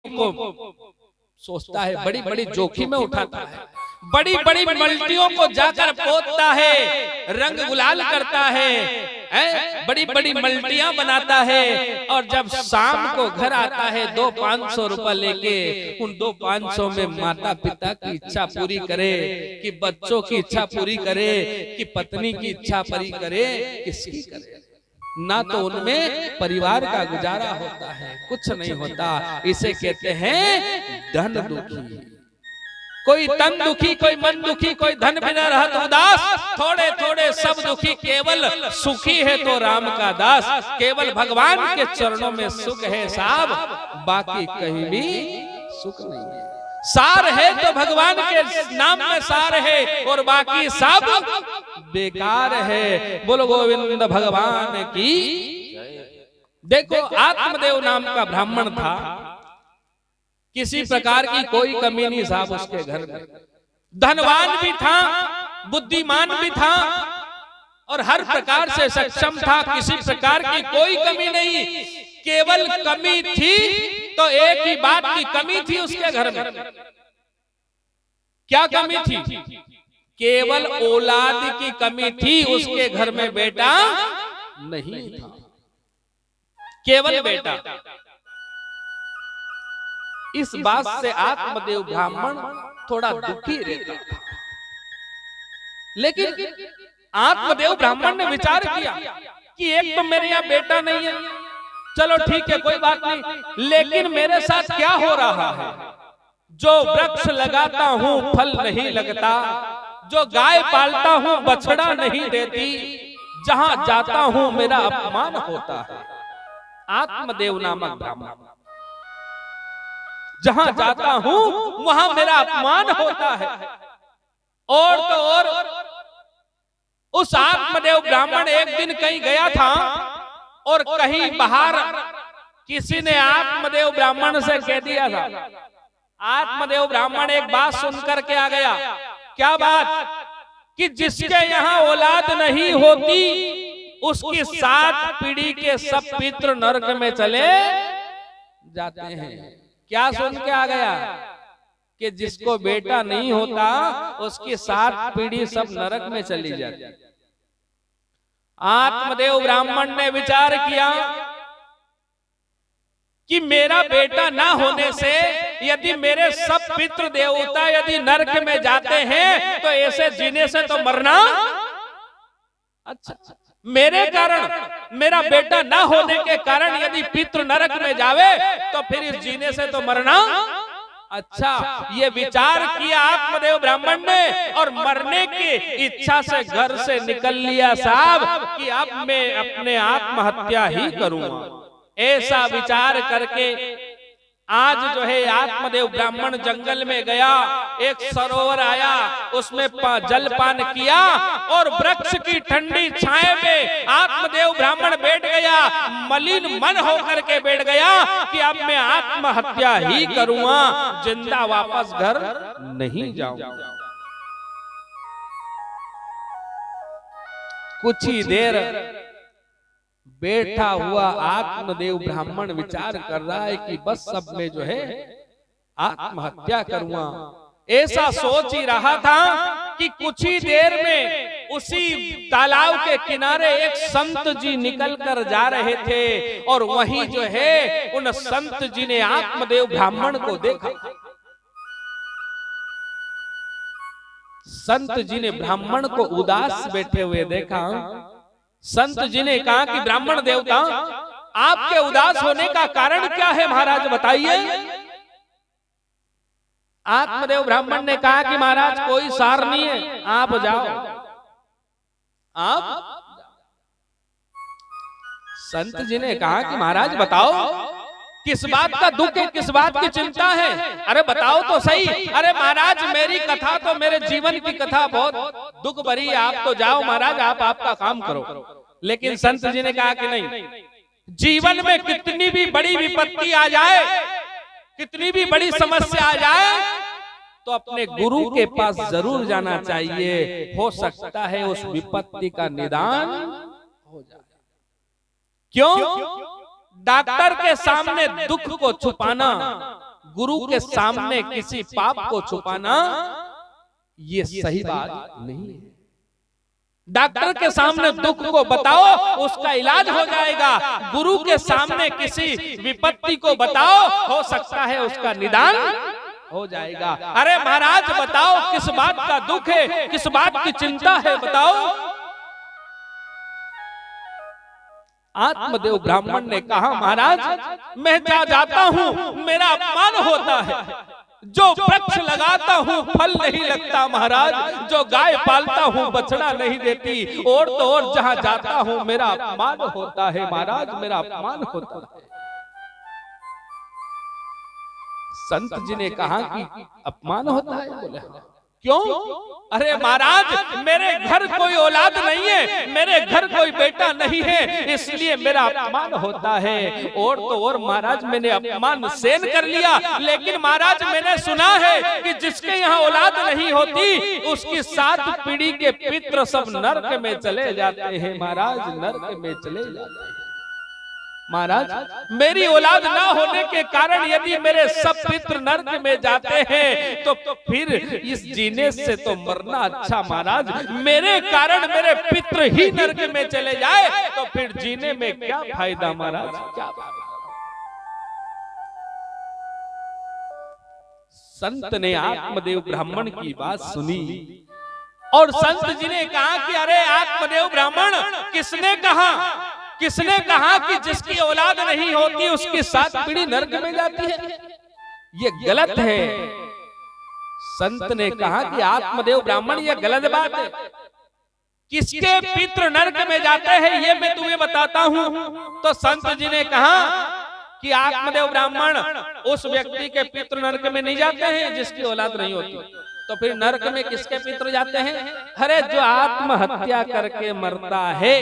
को सोचता है, बड़ी बड़ी जोखिमें उठाता है, बड़ी बड़ी मल्टियों को जाकर पोतता है, रंग गुलाल करता है, बड़ी बड़ी मल्टियां बनाता है। और जब शाम को घर आता है 200-500 रुपए लेके, उन 200-500 में माता पिता की इच्छा पूरी करे, कि बच्चों की इच्छा पूरी करे, कि पत्नी की इच्छा पूरी करे, किसकी करे? ना तो उनमें परिवार का गुजारा होता है, कुछ नहीं होता। इसे कहते हैं धन दुखी। कोई तन दुखी, कोई मन दुखी, कोई धन बिना रहत उदास, थोड़े थोड़े सब दुखी, केवल सुखी है तो राम का दास। केवल भगवान के चरणों में सुख है साहब, बाकी कहीं भी सुख नहीं है। सार है तो भगवान के नाम में सार है, और बाकी सब बेकार है। बोलो गोविंद भगवान की। देखो, आत्मदेव नाम का ब्राह्मण था, किसी प्रकार की कोई कमी नहीं साहब उसके घर में। धनवान भी था, बुद्धिमान भी था, और हर प्रकार से सक्षम था, किसी प्रकार की कोई कमी नहीं। केवल कमी थी तो एक ही बात की कमी थी उसके घर में। क्या कमी थी? केवल औलाद की कमी थी उसके घर में, बेटा नहीं था, केवल बेटा। इस बात से आत्मदेव ब्राह्मण थोड़ा दुखी रहता था। लेकिन आत्मदेव ब्राह्मण ने विचार किया कि एक तो मेरे यहाँ बेटा नहीं है, चलो ठीक है कोई बात नहीं, लेकिन मेरे साथ क्या हो रहा है? जो वृक्ष लगाता हूँ फल नहीं लगता, जो गाय पालता हूँ बछड़ा नहीं देती, जहां जाता हूँ मेरा अपमान होता है। आत्मदेव नामक ब्राह्मण, जहां जाता हूं वहां मेरा अपमान होता है। और तो और उस आत्मदेव ब्राह्मण एक दिन कहीं गया था, और कहीं बाहर किसी ने आत्मदेव ब्राह्मण से कह दिया था। आत्मदेव ब्राह्मण एक बात सुनकर के आ गया। क्या बात? कि जिसके यहाँ औलाद नहीं होती उसकी 7 पीढ़ी के सब पितृ नरक में चले जाते हैं। क्या सुन के आ गया? कि जिसको बेटा नहीं होता उसकी 7 पीढ़ी सब नरक में चली जाती। आत्मदेव ब्राह्मण ने विचार किया कि मेरा बेटा ना होने से यदि मेरे सब पितृ देवता यदि नरक में जाते हैं तो ऐसे जीने से तो मरना अच्छा। मेरे कारण, मेरा बेटा ना होने के कारण यदि पितृ नरक में जावे तो फिर इस जीने से तो मरना अच्छा। ये विचार किया आत्मदेव ब्राह्मण ने, और मरने की इच्छा से घर से निकल लिया साहब कि अब मैं अपने आत्महत्या ही करूंगा। ऐसा विचार करके आज जो है आत्मदेव ब्राह्मण जंगल में गया, एक सरोवर आया, उसमें जलपान किया, और वृक्ष की ठंडी छाए में आत्मदेव ब्राह्मण बैठ गया। मलिन मन होकर के बैठ गया कि अब मैं आत्महत्या ही करूंगा, जिंदा वापस घर नहीं जाऊंगा। कुछ ही देर बैठा हुआ आत्मदेव ब्राह्मण विचार कर रहा है कि बस सब में जो है आत्महत्या करूंगा। ऐसा सोच ही रहा था कि कुछ ही देर में उसी तालाब के किनारे एक संत जी निकल कर जा रहे थे, और वहीं जो है उन संत जी ने आत्मदेव ब्राह्मण को देखा। संत जी ने ब्राह्मण को उदास बैठे हुए देखा। संत जी ने कहा कि ब्राह्मण देवता, आपके उदास होने का कारण क्या है महाराज, बताइए। आत्मदेव ब्राह्मण ने कहा कि महाराज कोई सार नहीं है, आप जाओ, आप। संत जी ने कहा कि महाराज बताओ किस बात का दुख है, किस बात की चिंता है? अरे बताओ तो सही। अरे महाराज मेरी कथा तो मेरे जीवन की कथा बहुत दुख भरी है, आप तो जाओ महाराज, आप आपका काम करो। लेकिन संत जी ने कहा कि नहीं, जीवन में कितनी भी बड़ी विपत्ति आ जाए, कितनी भी बड़ी समस्या आ जाए, तो अपने गुरु के पास जरूर जाना चाहिए। हो सकता है उस विपत्ति का निदान हो जाए। क्यों? डॉक्टर के सामने दुख को छुपाना गुरु के सामने किसी पाप को छुपाना ये सही बात नहीं है। डॉक्टर के सामने दुख को बताओ, उसका इलाज हो जाएगा। गुरु के सामने किसी विपत्ति को बताओ, हो सकता है उसका निदान हो जाएगा। अरे महाराज बताओ किस बात का दुख है, किस बात की चिंता है, बताओ। आत्मदेव ब्राह्मण ने कहा, महाराज मैं जा जाता हूँ, मेरा अपमान होता है। जो वृक्ष लगाता हूँ फल नहीं लगता महाराज, जो गाय पालता हूँ बछड़ा नहीं देती, और तो और जहाँ जाता हूँ मेरा अपमान होता है महाराज, मेरा अपमान होता है। संत जी ने कहा कि अपमान होता है? बोले क्यों? अरे महाराज मेरे घर कोई औलाद नहीं है, मेरे घर कोई बेटा नहीं है, इसलिए मेरा अपमान होता है। और तो और महाराज मैंने अपमान सहन कर लिया, लेकिन महाराज मैंने सुना है कि जिसके यहाँ औलाद नहीं होती उसकी 7 पीढ़ी के पितृ सब नरक में चले जाते हैं महाराज, नरक में चले जाते हैं। महाराज मेरी औलाद ना होने के कारण यदि मेरे सब पितृ नरक में जाते हैं तो फिर इस जीने से तो मरना अच्छा महाराज। मेरे कारण मेरे पितृ ही नरक में चले जाए तो फिर जीने में क्या फायदा महाराज, क्या फायदा। संत ने आत्मदेव ब्राह्मण की बात सुनी और संत जी ने कहा कि अरे आत्मदेव ब्राह्मण, किसने कहा कि जिसकी औलाद नहीं होती उसकी 7 पीढ़ी नरक में जाती है? ये गलत है। संत ने कहा कि आत्मदेव ब्राह्मण ये गलत बात है। किसके पितृ नरक में जाते हैं ये मैं तुम्हें बताता हूँ। तो संत जी ने कहा कि आत्मदेव ब्राह्मण उस व्यक्ति के पितृ नरक में नहीं जाते हैं जिसकी औलाद नहीं होती। तो फिर नरक में किसके पितृ जाते हैं? अरे जो आत्महत्या करके मरता है,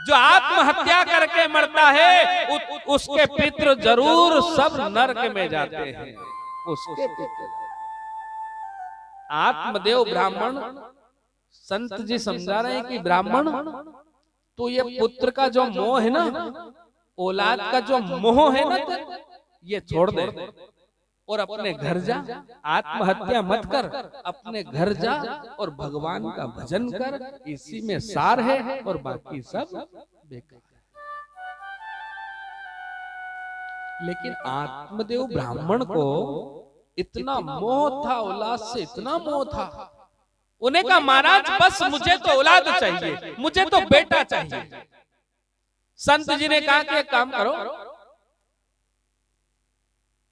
जो आत्महत्या करके मरता है उसके पितृ जरूर सब नरक में जाते हैं, उसके पितृ। आत्मदेव ब्राह्मण, संत जी समझा रहे हैं कि ब्राह्मण तो ये पुत्र का जो मोह है ना, औलाद का जो मोह है ना, ये छोड़ दे और अपने घर जा, आत्महत्या मत कर, अपने घर जा और भगवान का भजन कर, इसी में सार है और बाकी सब बेकार। लेकिन आत्मदेव ब्राह्मण को इतना मोह था, औलाद से इतना मोह था, उन्हें कहा महाराज बस मुझे तो औलाद चाहिए, मुझे तो बेटा चाहिए। संत जी ने कहा कि एक काम करो,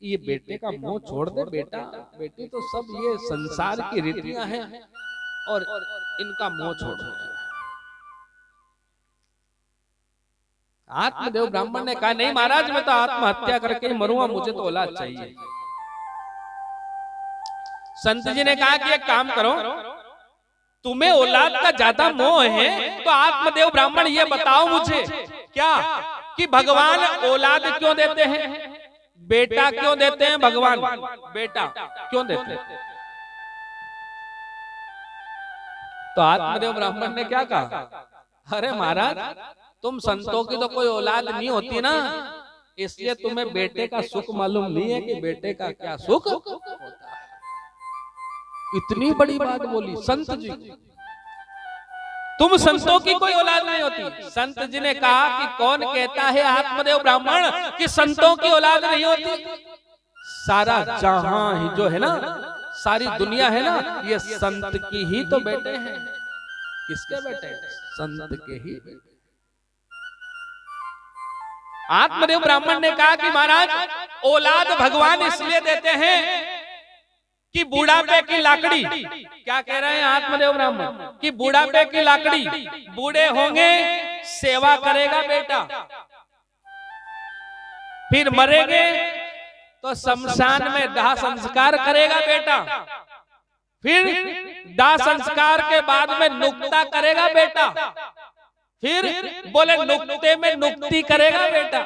ये बेटे का मोह छोड़ दे, बेटा बेटी तो सब ये संसार की रीतियां हैं और इनका मोह छोड़ दे। आत्मदेव ब्राह्मण ने कहा नहीं महाराज मैं तो आत्महत्या करके मरूंगा, मुझे तो औलाद चाहिए। संत जी ने कहा कि एक काम करो, तुम्हें औलाद का ज्यादा मोह है तो आत्मदेव ब्राह्मण ये बताओ मुझे क्या कि भगवान औलाद क्यों देते हैं, बेटा क्यों देते हैं? भगवान बेटा क्यों देते हैं? तो आत्मदेव ब्राह्मण ने क्या कहा, अरे महाराज तुम संतों की तो कोई औलाद नहीं होती ना, इसलिए तुम्हें बेटे का सुख मालूम नहीं है कि बेटे का क्या सुख होता है। इतनी बड़ी बात बोली संत जी, तुम संतों की कोई औलाद नहीं होती। संत जी ने कहा कि कौन कहता है आत्मदेव ब्राह्मण कि संतों की औलाद नहीं होती? सारा जहां ही जो है ना, सारी दुनिया है ना, ये संत की ही तो बेटे हैं। किसके बेटे? संत के ही। आत्मदेव ब्राह्मण ने कहा कि महाराज औलाद भगवान इसलिए देते हैं कि बुढ़ापे की लाकड़ी, क्या कह रहे हैं आत्मदेव ब्राह्मण, कि बुढ़ापे की लाकड़ी, बूढ़े होंगे सेवा करेगा बेटा, फिर मरेंगे तो शमशान में दाह संस्कार करेगा बेटा, फिर दाह संस्कार के बाद में नुक्ता करेगा बेटा, फिर बोले नुक्ते में नुक्ति करेगा बेटा,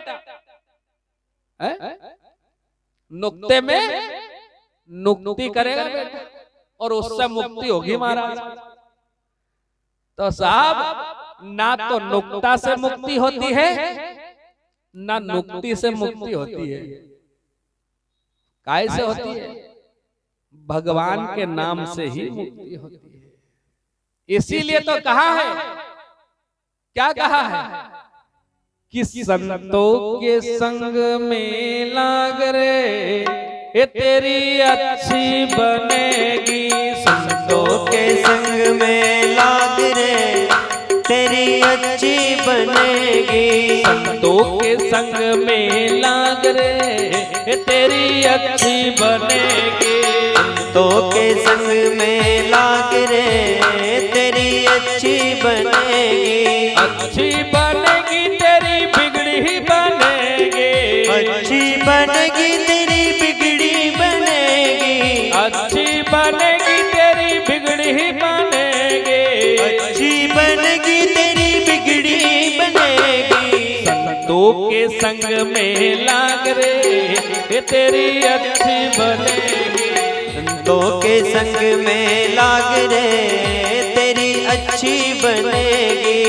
नुक्ते में नुक्ति करेगा बेटा और उससे मुक्ति होगी महाराज। तो साहब ना तो नुक्ता से मुक्ति होती है ना नुक्ति से मुक्ति होती है। कैसे होती है? भगवान के नाम से ही मुक्ति होती है। इसीलिए तो कहा है, क्या कहा है कि संतों के संग में लाग रे ये तेरी अच्छी बनेगी। संतों के संग में लाग रे तेरी अच्छी बनेगी। संतों के संग में लाग रे ये तेरी अच्छी बनेगी। संतों के संग में लाग रे तेरी अच्छी बनेगी। अच्छी बनेगी तेरी बिगड़ी बनेगी। अच्छी बनेगी तेरी बिगड़ी बनेगी। अच्छी बनेगी तेरी बिगड़ी बनेगी। अच्छी बनेगी तेरी बिगड़ी बनेगी। संतों के संग में लाग रे ये तेरी अच्छी बनेगी। संतों के संग में लाग रे तेरी अच्छी बनेगी।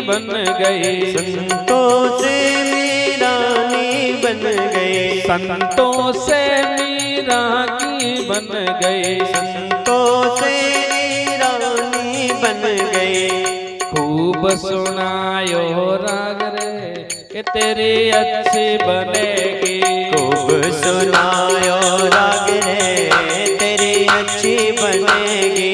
बन गई। संतों से मीरानी बन गई। संतों से मीरा की बन गई। संतों से मीरानी बन गई। खूब सुनायो राग रे कि तेरी अच्छी बनेगी। खूब सुनायो राग रे तेरी अच्छी बनेगी।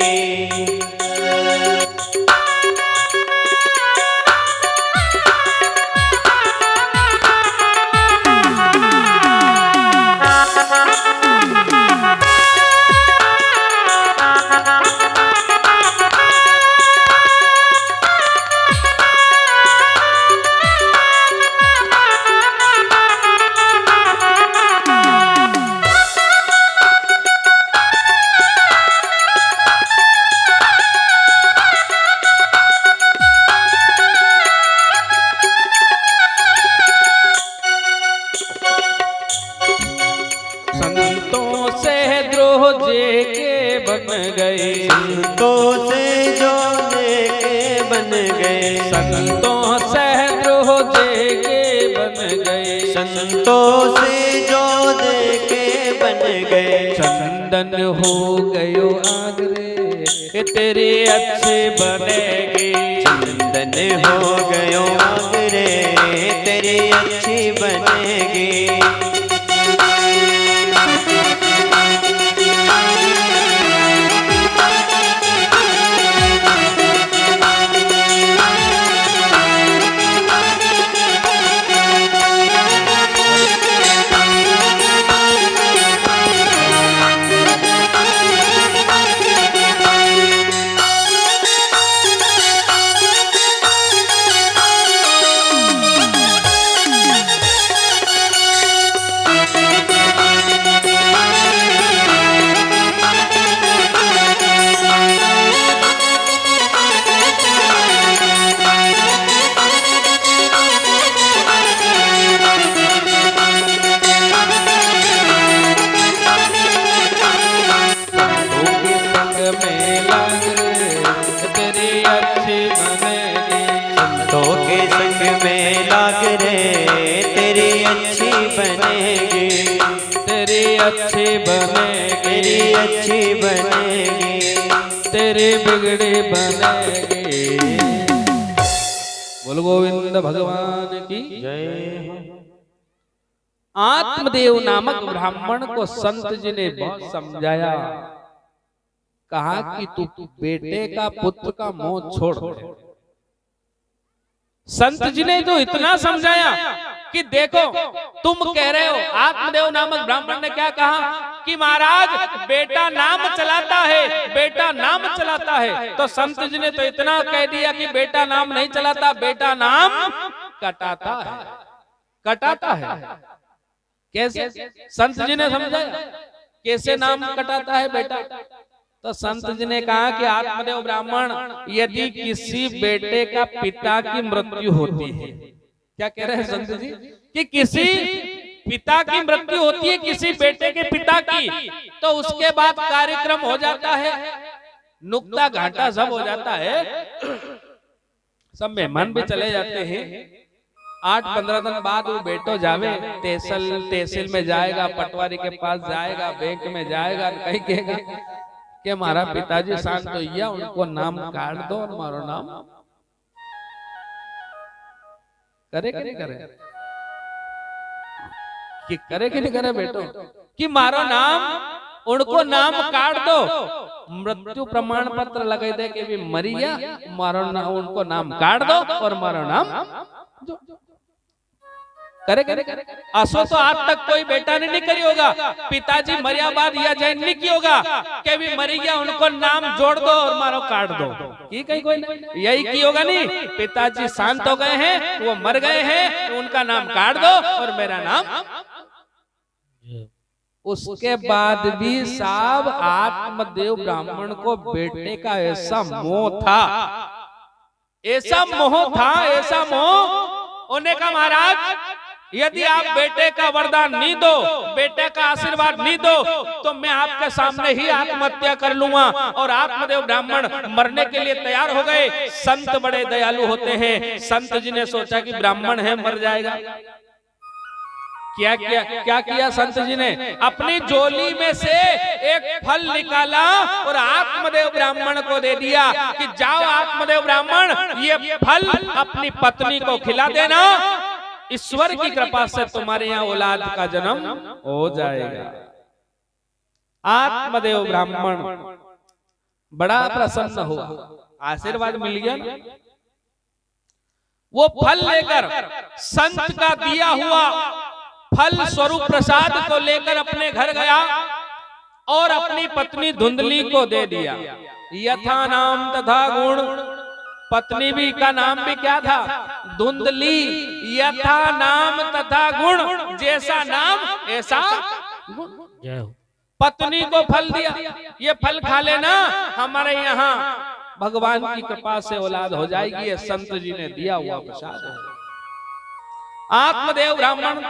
गए। संतों से जो लेके बन गए। संतों से द्रोह के बन गए। संतों से जो देके बन गए। चंदन हो गयो आगरे तेरी अच्छी बनेगी। चंदन हो गयो आगरे तेरी अच्छी बनेगी। अच्छी बनेगी। तेरी अच्छी बनेगी। तेरी बिगड़ी बनेगी। बोल गोविंद भगवान की जय। आत्मदेव नामक ब्राह्मण को संत जी ने बहुत समझाया। कहा कि तू बेटे का पुत्र का मोह छोड़। संत जी ने तो इतना समझाया कि देखो तुम कह रहे हो। आत्मदेव नामक ब्राह्मण ने क्या कहा कि महाराज बेटा नाम चलाता है, बेटा नाम चलाता है। तो संत जी ने तो इतना कह दिया कि बेटा नाम नहीं चलाता, बेटा नाम कटाता है। कटाता है कैसे? संत जी ने समझाया कैसे नाम कटाता है बेटा। तो संत जी ने कहा कि आत्मदेव ब्राह्मण, यदि किसी बेटे का पिता की मृत्यु होती है, क्या कह रहे हैं संत जी, कि किसी पिता की मृत्यु होती है, किसी बेटे के पिता की, तो उसके बाद कार्यक्रम हो जाता है, नुक्ता घाटा सब हो जाता है, सब मेहमान भी चले जाते हैं। 8-15 दिन बाद वो बेटो जावे तहसील में जाएगा, पटवारी के पास जाएगा, बैंक में जाएगा, कहीं कहेगा कि हमारा पिताजी शांत हो गया, उनको नाम काट दो और मारो नाम। करे कि नहीं करे? कि करे कि नहीं करे बेटो, कि मारो नाम, उनको नाम काट दो, मृत्यु प्रमाण पत्र लगा दे के भी मरी गया, मारो नाम, उनको नाम काट दो और मारो नाम। करे करे असो तो आज तक कोई बेटा ने नहीं करी होगा, पिताजी मरिया बाद या जैन नहीं की होगा कि भी मरी गया, उनको नाम जोड़ दो और मारो काट दो, की कहीं कोई नहीं यही की होगा। नहीं, पिताजी शांत हो गए हैं, वो मर गए हैं, तो उनका नाम काट दो और मेरा नाम। उसके बाद भी साहब आत्मदेव ब्राह्मण को बेटे का ऐसा मोह था, ऐसा मोह था, ऐसा मोह। उन्हें कहा महाराज यदि आप बेटे का वरदान नहीं दो, बेटे का आशीर्वाद नहीं दो, तो मैं आपके सामने ही आत्महत्या कर लूंगा। और आत्मदेव ब्राह्मण मरने के लिए तैयार हो गए। संत बड़े दयालु होते हैं, संत जी ने सोचा कि ब्राह्मण है मर जाएगा। क्या किया संत जी ने? अपनी झोली में से एक फल निकाला और आत्मदेव ब्राह्मण को दे दिया कि जाओ आत्मदेव ब्राह्मण, ये फल अपनी पत्नी को खिला देना, ईश्वर की कृपा से तुम्हारे यहाँ औलाद का जन्म हो जाएगा। आत्मदेव ब्राह्मण बड़ा प्रसन्न हुआ, आशीर्वाद मिल गया। वो फल लेकर संत का दिया हुआ फल स्वरूप प्रसाद को लेकर अपने घर गया और अपनी पत्नी धुंधली को दे दिया। यथा नाम तथा गुण, पत्नी भी का नाम भी क्या था? धुंधली। यथा नाम तथा गुण, जैसा नाम ऐसा गुण। पत्नी को फल दिया, ये फल खा लेना, हमारे यहाँ भगवान की कृपा से औलाद हो जाएगी। ये संत जी ने दिया हुआ प्रसाद है। आत्मदेव ब्राह्मण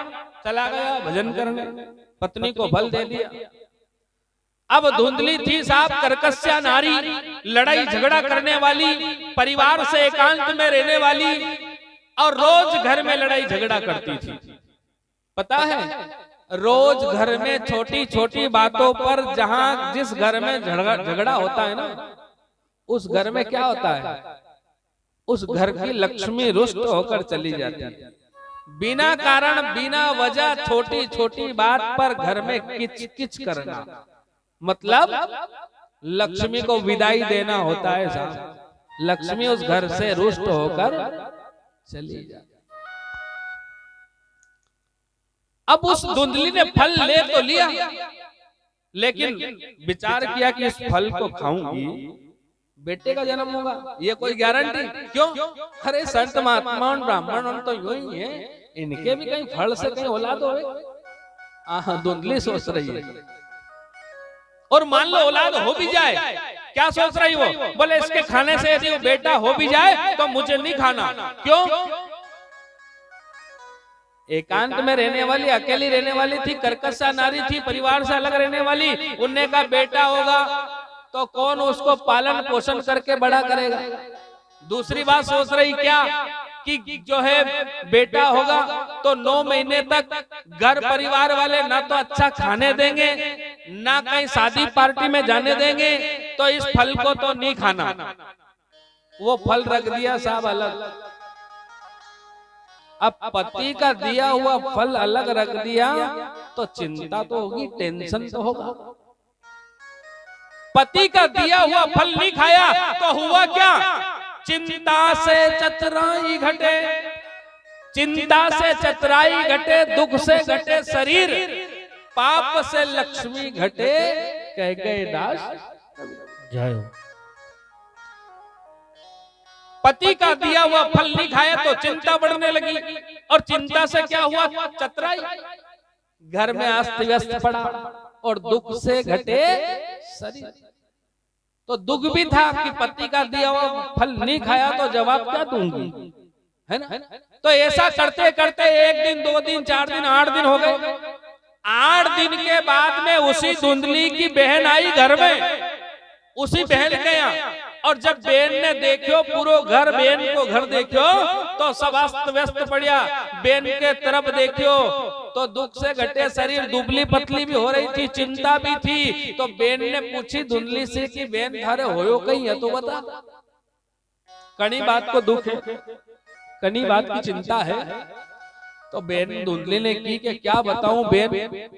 चला गया भजन करने, पत्नी को फल दे दिया। अब धुंधली थी साहब कर्कश्या नारी, लड़ाई झगड़ा करने वाली, परिवार से एकांत में रहने वाली, और रोज घर में लड़ाई झगड़ा करती थी। पता है, रोज घर में छोटी छोटी बातों पर, जहां जिस घर में झगड़ा होता है ना, उस घर में क्या होता है? उस घर की लक्ष्मी रुष्ट होकर चली जाती है। बिना कारण बिना वजह छोटी छोटी बात पर घर में किच किच करना, मतलब लक्ष्मी को विदाई देना होता है साहब। लक्ष्मी उस घर से रुष्ट होकर चली जाती। अब उस धुंधली ने फल ले तो लिया, लेकिन विचार किया कि इस फल को खाऊंगी बेटे का जन्म होगा, ये कोई गारंटी क्यों? अरे संत महात्मा ब्राह्मण तो यूं ही है, इनके भी कहीं फल से कहीं औलाद हो। धुंधली सोच रही है, और मान लो औलाद हो भी जाए, क्या सोच रही वो? बोले इसके खाने से यदि वो बेटा हो भी जाए तो मुझे नहीं खाना। क्यों? एकांत में रहने वाली, अकेली रहने वाली थी, कर्कशा नारी थी, परिवार से अलग रहने वाली। उनने का बेटा होगा तो कौन उसको पालन पोषण करके बड़ा करेगा? दूसरी बात सोच रही क्या कि जो है बेटा होगा तो 9 महीने तक घर परिवार वाले ना तो अच्छा खाने देंगे, ना कहीं शादी पार्टी में जाने देंगे, तो इस फल को तो नहीं खाना। वो फल रख दिया साहब अलग। अब पति का दिया हुआ फल अलग रख दिया तो चिंता तो होगी, टेंशन तो होगा। पति का दिया हुआ फल नहीं खाया तो हुआ क्या? चिंता से चतुराई घटे, चिंता से चतुराई घटे, दुख से घटे शरीर, पाप से लक्ष्मी घटे, कह गए दास। जय हो। पति का दिया हुआ फल नहीं खाया तो चिंता बढ़ने लगी, और चिंता से क्या हुआ? चतराई। घर में अस्त व्यस्त पड़ा और दुख से घटे शरीर। तो दुख भी था कि पति का दिया हुआ फल नहीं खाया तो जवाब क्या दूंगी, है ना? तो ऐसा करते करते 1 दिन 2 दिन 4 दिन 8 दिन हो गए। 8 दिन के बाद में उसी धुंधली की बहन आई घर में, उसी बहन के यहाँ। और जब बहन ने देखो पूरा घर, बहन को घर देखो तो सब अस्त व्यस्त पड़ा। बहन के तरफ देखो तो दुख से घटे शरीर, दुबली पतली भी हो रही थी, चिंता भी थी। तो बहन ने पूछी धुंधली से कि बहन थारे होयो कहीं है तो बता। कनी बात को दुख है, कनी बात की चिंता है। तो बहन धुंधली ने की कि क्या बताऊं बहन,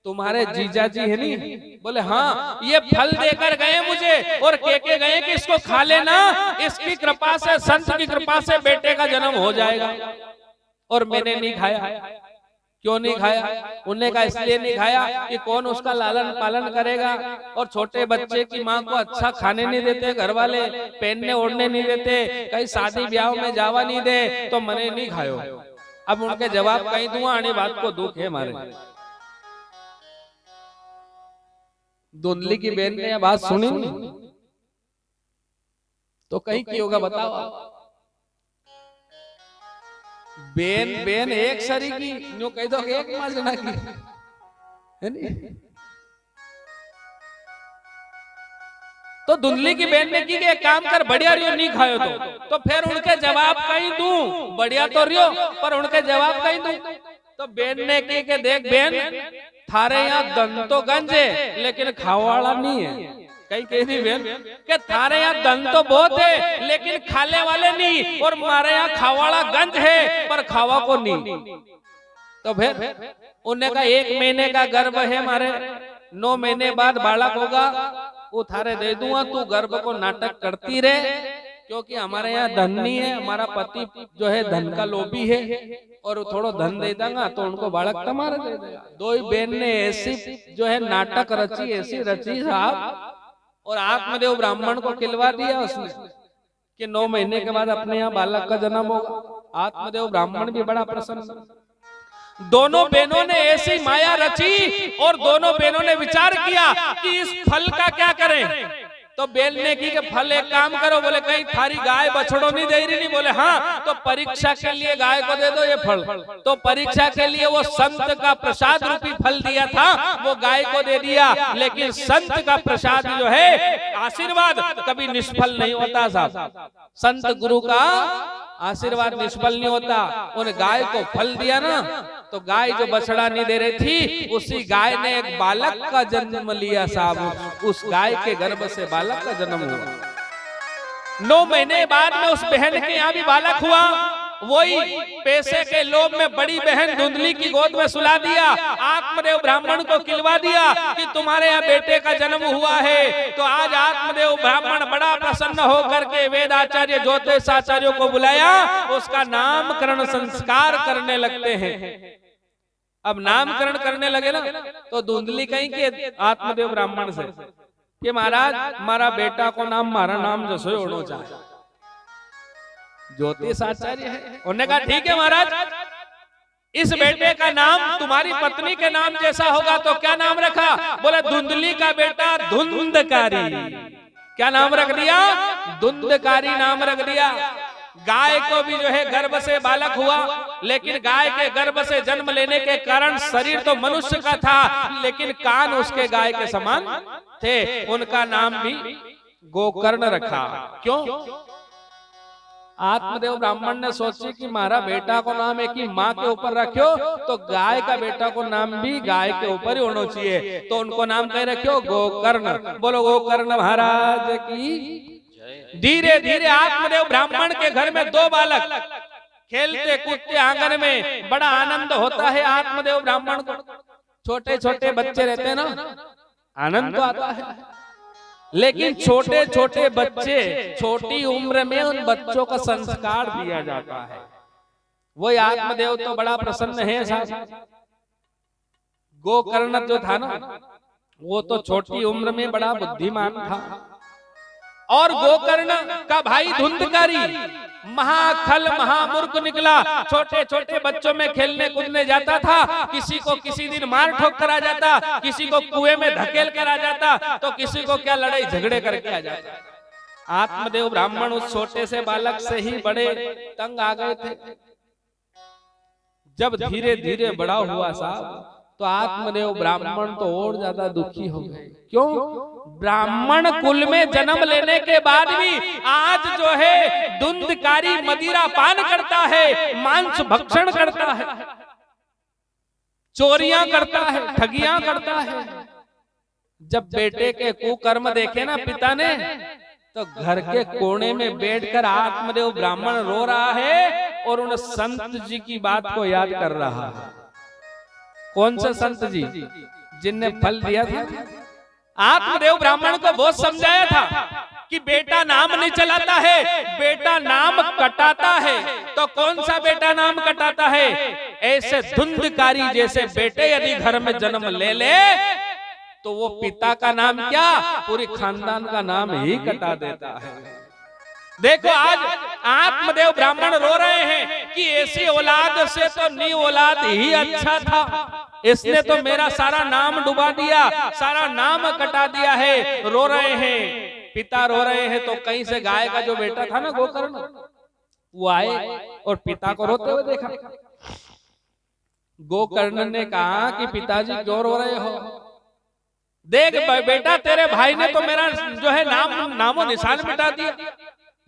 तुम्हारे जीजा जी है नहीं? बोले हाँ, ये फल देकर गए मुझे और के गए कि इसको खा लेना, इसकी कृपा से, संत की कृपा से बेटे का जन्म हो जाएगा। और मैंने नहीं खाया। क्यों नहीं खाया? उन्होंने कहा इसलिए नहीं खाया कि कौन उसका लालन पालन करेगा, और छोटे बच्चे की माँ को अच्छा खाने नहीं देते घर वाले, पहनने ओढ़ने नहीं देते, कहीं शादी ब्याह में जावा नहीं दे, तो मैंने नहीं खायो। अब उनके जवाब कहीं दूंगा, आने बात को दुख है मारे। धुंधली की बहन ने यह बात सुनी तो कहीं की होगा बताओ? बेन एक सरी की, न्यू कह दो एक माजना की, है नहीं? तो धुंधली की बहन ने की कि एक काम कर, बढ़िया रियो नहीं खायो तो फिर उनके जवाब कहीं दूं, बढ़िया तो रियो पर उनके जवाब कहीं दूं। तो बहन ने की कि देख बहन, थारे यहाँ धन तो गंज है लेकिन खावाड़ा नहीं है। कहीं कह रही बहन कि थारे यहाँ धन तो बहुत है लेकिन खाने वाले नहीं, और हमारे यहाँ खावाड़ा गंज है पर खावा को नहीं। तो फिर उन्हें कहा 1 महीने का गर्भ है हमारे, 9 महीने बाद बालक होगा, वो थारे दे दूंगा, तू गर्भ को नाटक करती रहे, क्योंकि हमारे यहाँ धन नहीं है, हमारा पति जो है धन का लोभी है, और थोड़ा धन दे देगा तो उनको बालक तुम्हारा दे देगा। 2 बहन ने ऐसी जो है नाटक रची, ऐसी रची साहब, और आत्मदेव ब्राह्मण को खिलवा दिया उसने कि 9 महीने के बाद अपने यहाँ बालक का जन्म होगा। आत्मदेव ब्राह्मण भी बड़ा प्रसन्न। दोनों बहनों ने ऐसी माया रची और दोनों बहनों ने विचार किया कि इस फल का क्या करें। तो बेल ने की कि फल एक काम करो, बोले कहीं थारी गाय बछड़ो नहीं दे रही? नहीं। बोले हाँ, तो परीक्षा के लिए गाय को दे दो ये फल। तो परीक्षा के लिए वो संत का प्रसाद रूपी फल दिया था, वो गाय को दे दिया। लेकिन संत का प्रसाद जो है, आशीर्वाद कभी निष्फल नहीं होता साहब। संत गुरु का आशीर्वाद निष्फल नहीं होता। उन गाय को फल दिया ना, तो गाय जो बछड़ा नहीं दे रही थी, उसी गाय ने एक बालक का जन्म लिया साहब। उस गाय के गर्भ से बालक का जन्म हुआ। 9 महीने बाद में उस बहन के यहाँ भी बालक हुआ। वही पैसे के लोभ में बड़ी बहन धुंधली की गोद में सुला दिया। आत्मदेव ब्राह्मण को खिलवा दिया कि तुम्हारे यहाँ बेटे का जन्म हुआ है। तो आज आत्मदेव ब्राह्मण बड़ा प्रसन्न होकर के वेद आचार्य ज्योतिष आचार्यों को बुलाया, उसका नामकरण संस्कार करने लगते हैं। अब नामकरण करने लगे ना, तो धुंधली कहीं के आत्मदेव ब्राह्मण से कि महाराज हमारा बेटा को नाम, हमारा नाम जसो होना चाहिए। ज्योतिष आचार्य है, उन्होंने कहा ठीक है महाराज, इस बेटे का नाम तुम्हारी पत्नी के नाम जैसा होगा, तो क्या नाम रखा? बोले धुंधली का बेटा धुंधकारी। क्या नाम रख दिया? धुंधकारी नाम रख दिया। गाय को भी जो है गर्भ से बालक हुआ, लेकिन गाय के गर्भ से जन्म लेने के कारण शरीर तो मनुष्य का था, लेकिन कान उसके गाय के समान थे। उनका नाम भी गोकर्ण रखा। क्यों? आत्मदेव ब्राह्मण ने सोची कि हमारा बेटा को नाम एक ही माँ के ऊपर रखो, तो गाय का बेटा को नाम भी गाय के ऊपर ही होना चाहिए। तो उनको नाम कह रखो गोकर्ण। बोलो गोकर्ण महाराज की। धीरे धीरे आत्मदेव ब्राह्मण के घर में 2 बालक खेलते कूदते आंगन में, बड़ा आनंद होता है आत्मदेव ब्राह्मण को। छोटे छोटे बच्चे रहते हैं ना, आनंद तो आता है, लेकिन छोटे छोटे बच्चे छोटी उम्र में उन बच्चों का संस्कार दिया जाता है। वही आत्मदेव तो बड़ा प्रसन्न है साहब। गोकर्ण जो था ना, वो तो छोटी उम्र में बड़ा बुद्धिमान था, और गोकर्ण का भाई धुंधकारी महाखल महामूर्ख निकला। छोटे छोटे बच्चों में खेलने कूदने जाता था, किसी को किसी दिन मार ठोक कर आ जाता, किसी को कुएं में धकेल कर आ जाता, तो किसी को क्या लड़ाई झगड़े करके आ जाता। आत्मदेव ब्राह्मण उस छोटे से बालक से ही बड़े तंग आ गए थे। जब धीरे धीरे बड़ा हुआ साहब, तो आत्मदेव ब्राह्मण तो और ज्यादा दुखी हो गए। क्यों? ब्राह्मण कुल में जन्म लेने के बाद भी आज जो है धुंधकारी मदिरा पान करता है, मांस भक्षण करता है, चोरियां करता है, ठगियां करता है। जब बेटे के कुकर्म देखे ना पिता ने, तो घर के कोने में बैठकर आत्मदेव ब्राह्मण रो रहा है और उन संत जी की बात को याद कर रहा है। कौन से संत जी? जिनने फल दिया था। आत्मदेव ब्राह्मण को बहुत समझाया था कि बेटा नाम नहीं चलाता है, बेटा नाम कटाता है। तो कौन सा बेटा नाम कटाता है? ऐसे धुंधकारी जैसे बेटे यदि घर में जन्म ले ले, तो वो पिता का नाम क्या, पूरी खानदान का नाम ही कटा देता है। देखो आज आत्मदेव ब्राह्मण रो रहे हैं कि ऐसी औलाद से तो नी औलाद ही अच्छा था, इसने तो मेरा सारा नाम डुबा दिया, सारा नाम कटा दिया है। रो रहे हैं, पिता रो रहे हैं। तो कहीं से गाय का जो बेटा था ना गोकर्ण, वो आए और पिता को रोते हुए देखा। गोकर्ण ने कहा कि पिताजी क्यों रो रहे हो? देख बेटा, तेरे भाई ने तो मेरा जो है नामो निशान मिटा दिया,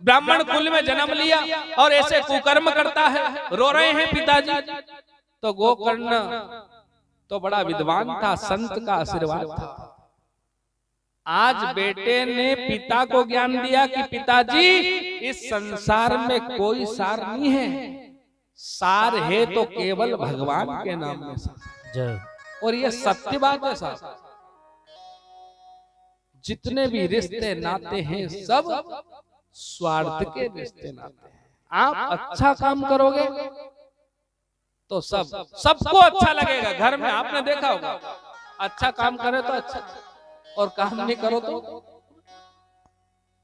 ब्राह्मण कुल में जन्म लिया और ऐसे कुकर्म करता है। रो रहे हैं पिताजी। तो गोकर्ण तो बड़ा विद्वान था, संत का आशीर्वाद था। आज बेटे ने पिता को ज्ञान दिया कि पिताजी, इस संसार में कोई सार नहीं है, सार है तो केवल भगवान के नाम में सार। और ये सत्य बात है साहब। जितने भी रिश्ते नाते हैं सब स्वार्थ के रिश्ते नाते हैं। आप अच्छा काम करोगे तो सबको अच्छा लगेगा। घर में आपने देखा होगा, अच्छा काम करे तो अच्छा, और काम नहीं करो तो।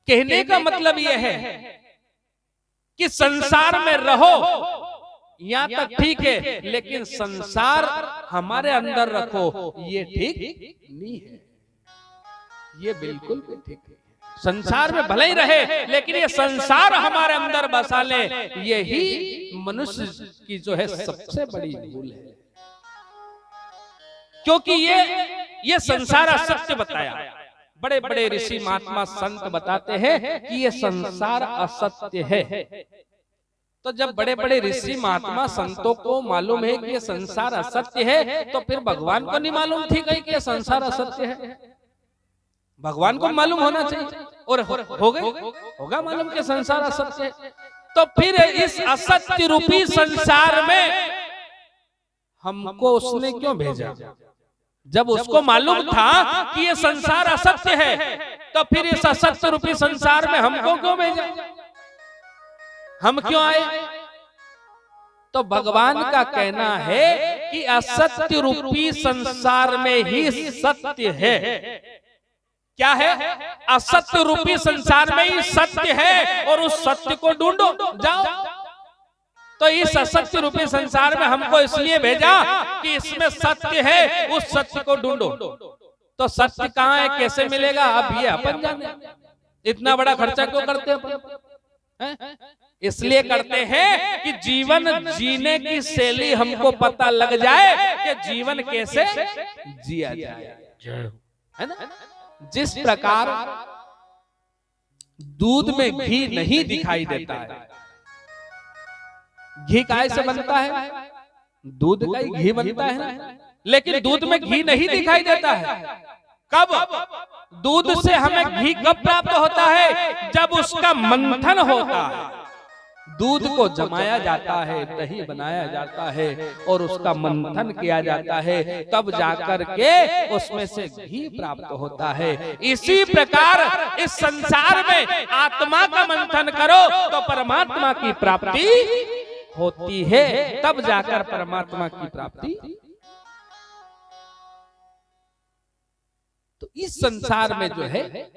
कहने का मतलब यह है कि संसार में रहो, यहाँ तक ठीक है, लेकिन संसार हमारे अंदर रखो, ये ठीक नहीं है। ये बिल्कुल भी ठीक है। संसार में भले ही रहे, लेकिन ये संसार हमारे अंदर बसा ले, यही मनुष्य की जो है सबसे बड़ी भूल है। क्योंकि ये संसार असत्य बताया। बड़े बड़े ऋषि महात्मा संत बताते हैं कि ये संसार असत्य है। तो जब बड़े बड़े ऋषि महात्मा संतों को मालूम है कि ये संसार असत्य है, तो फिर भगवान को नहीं मालूम थी कि ये संसार असत्य है? भगवान को मालूम होना चाहिए, और होगा मालूम कि संसार असत्य है। तो फिर इस असत्य रूपी संसार में हमको उसने क्यों भेजा? जब उसको मालूम था कि ये संसार असत्य है, तो फिर इस असत्य रूपी संसार में हमको क्यों भेजा? हम क्यों आए? तो भगवान का कहना है कि असत्य रूपी संसार में ही सत्य है। क्या है? असत्य रूपी संसार में ही सत्य है, और उस सत्य को ढूंढो जाओ। तो इस असत्य रूपी संसार में हमको इसलिए भेजा कि इसमें सत्य है, उस सत्य को ढूंढो। तो सत्य कहाँ है, कैसे मिलेगा, अब ये अपन जाने। इतना बड़ा खर्चा क्यों करते हैं? इसलिए करते हैं कि जीवन जीने की शैली हमको पता लग जाए कि जीवन कैसे जिया जाए, है ना? जिस प्रकार दूध में घी नहीं दिखाई देता है, घी काय से बनता है? दूध का ही घी बनता है, लेकिन दूध में घी नहीं दिखाई देता है। कब? दूध से हमें घी कब प्राप्त होता है? जब उसका मंथन होता है, दूध को जमाया जाता है, दही बनाया जाता है और उसका मंथन किया जाता है, तब जाकर के उसमें से घी प्राप्त होता है। इसी प्रकार इस संसार में आत्मा का मंथन करो तो परमात्मा की प्राप्ति होती है, तब जाकर परमात्मा की प्राप्ति। तो इस संसार में जो है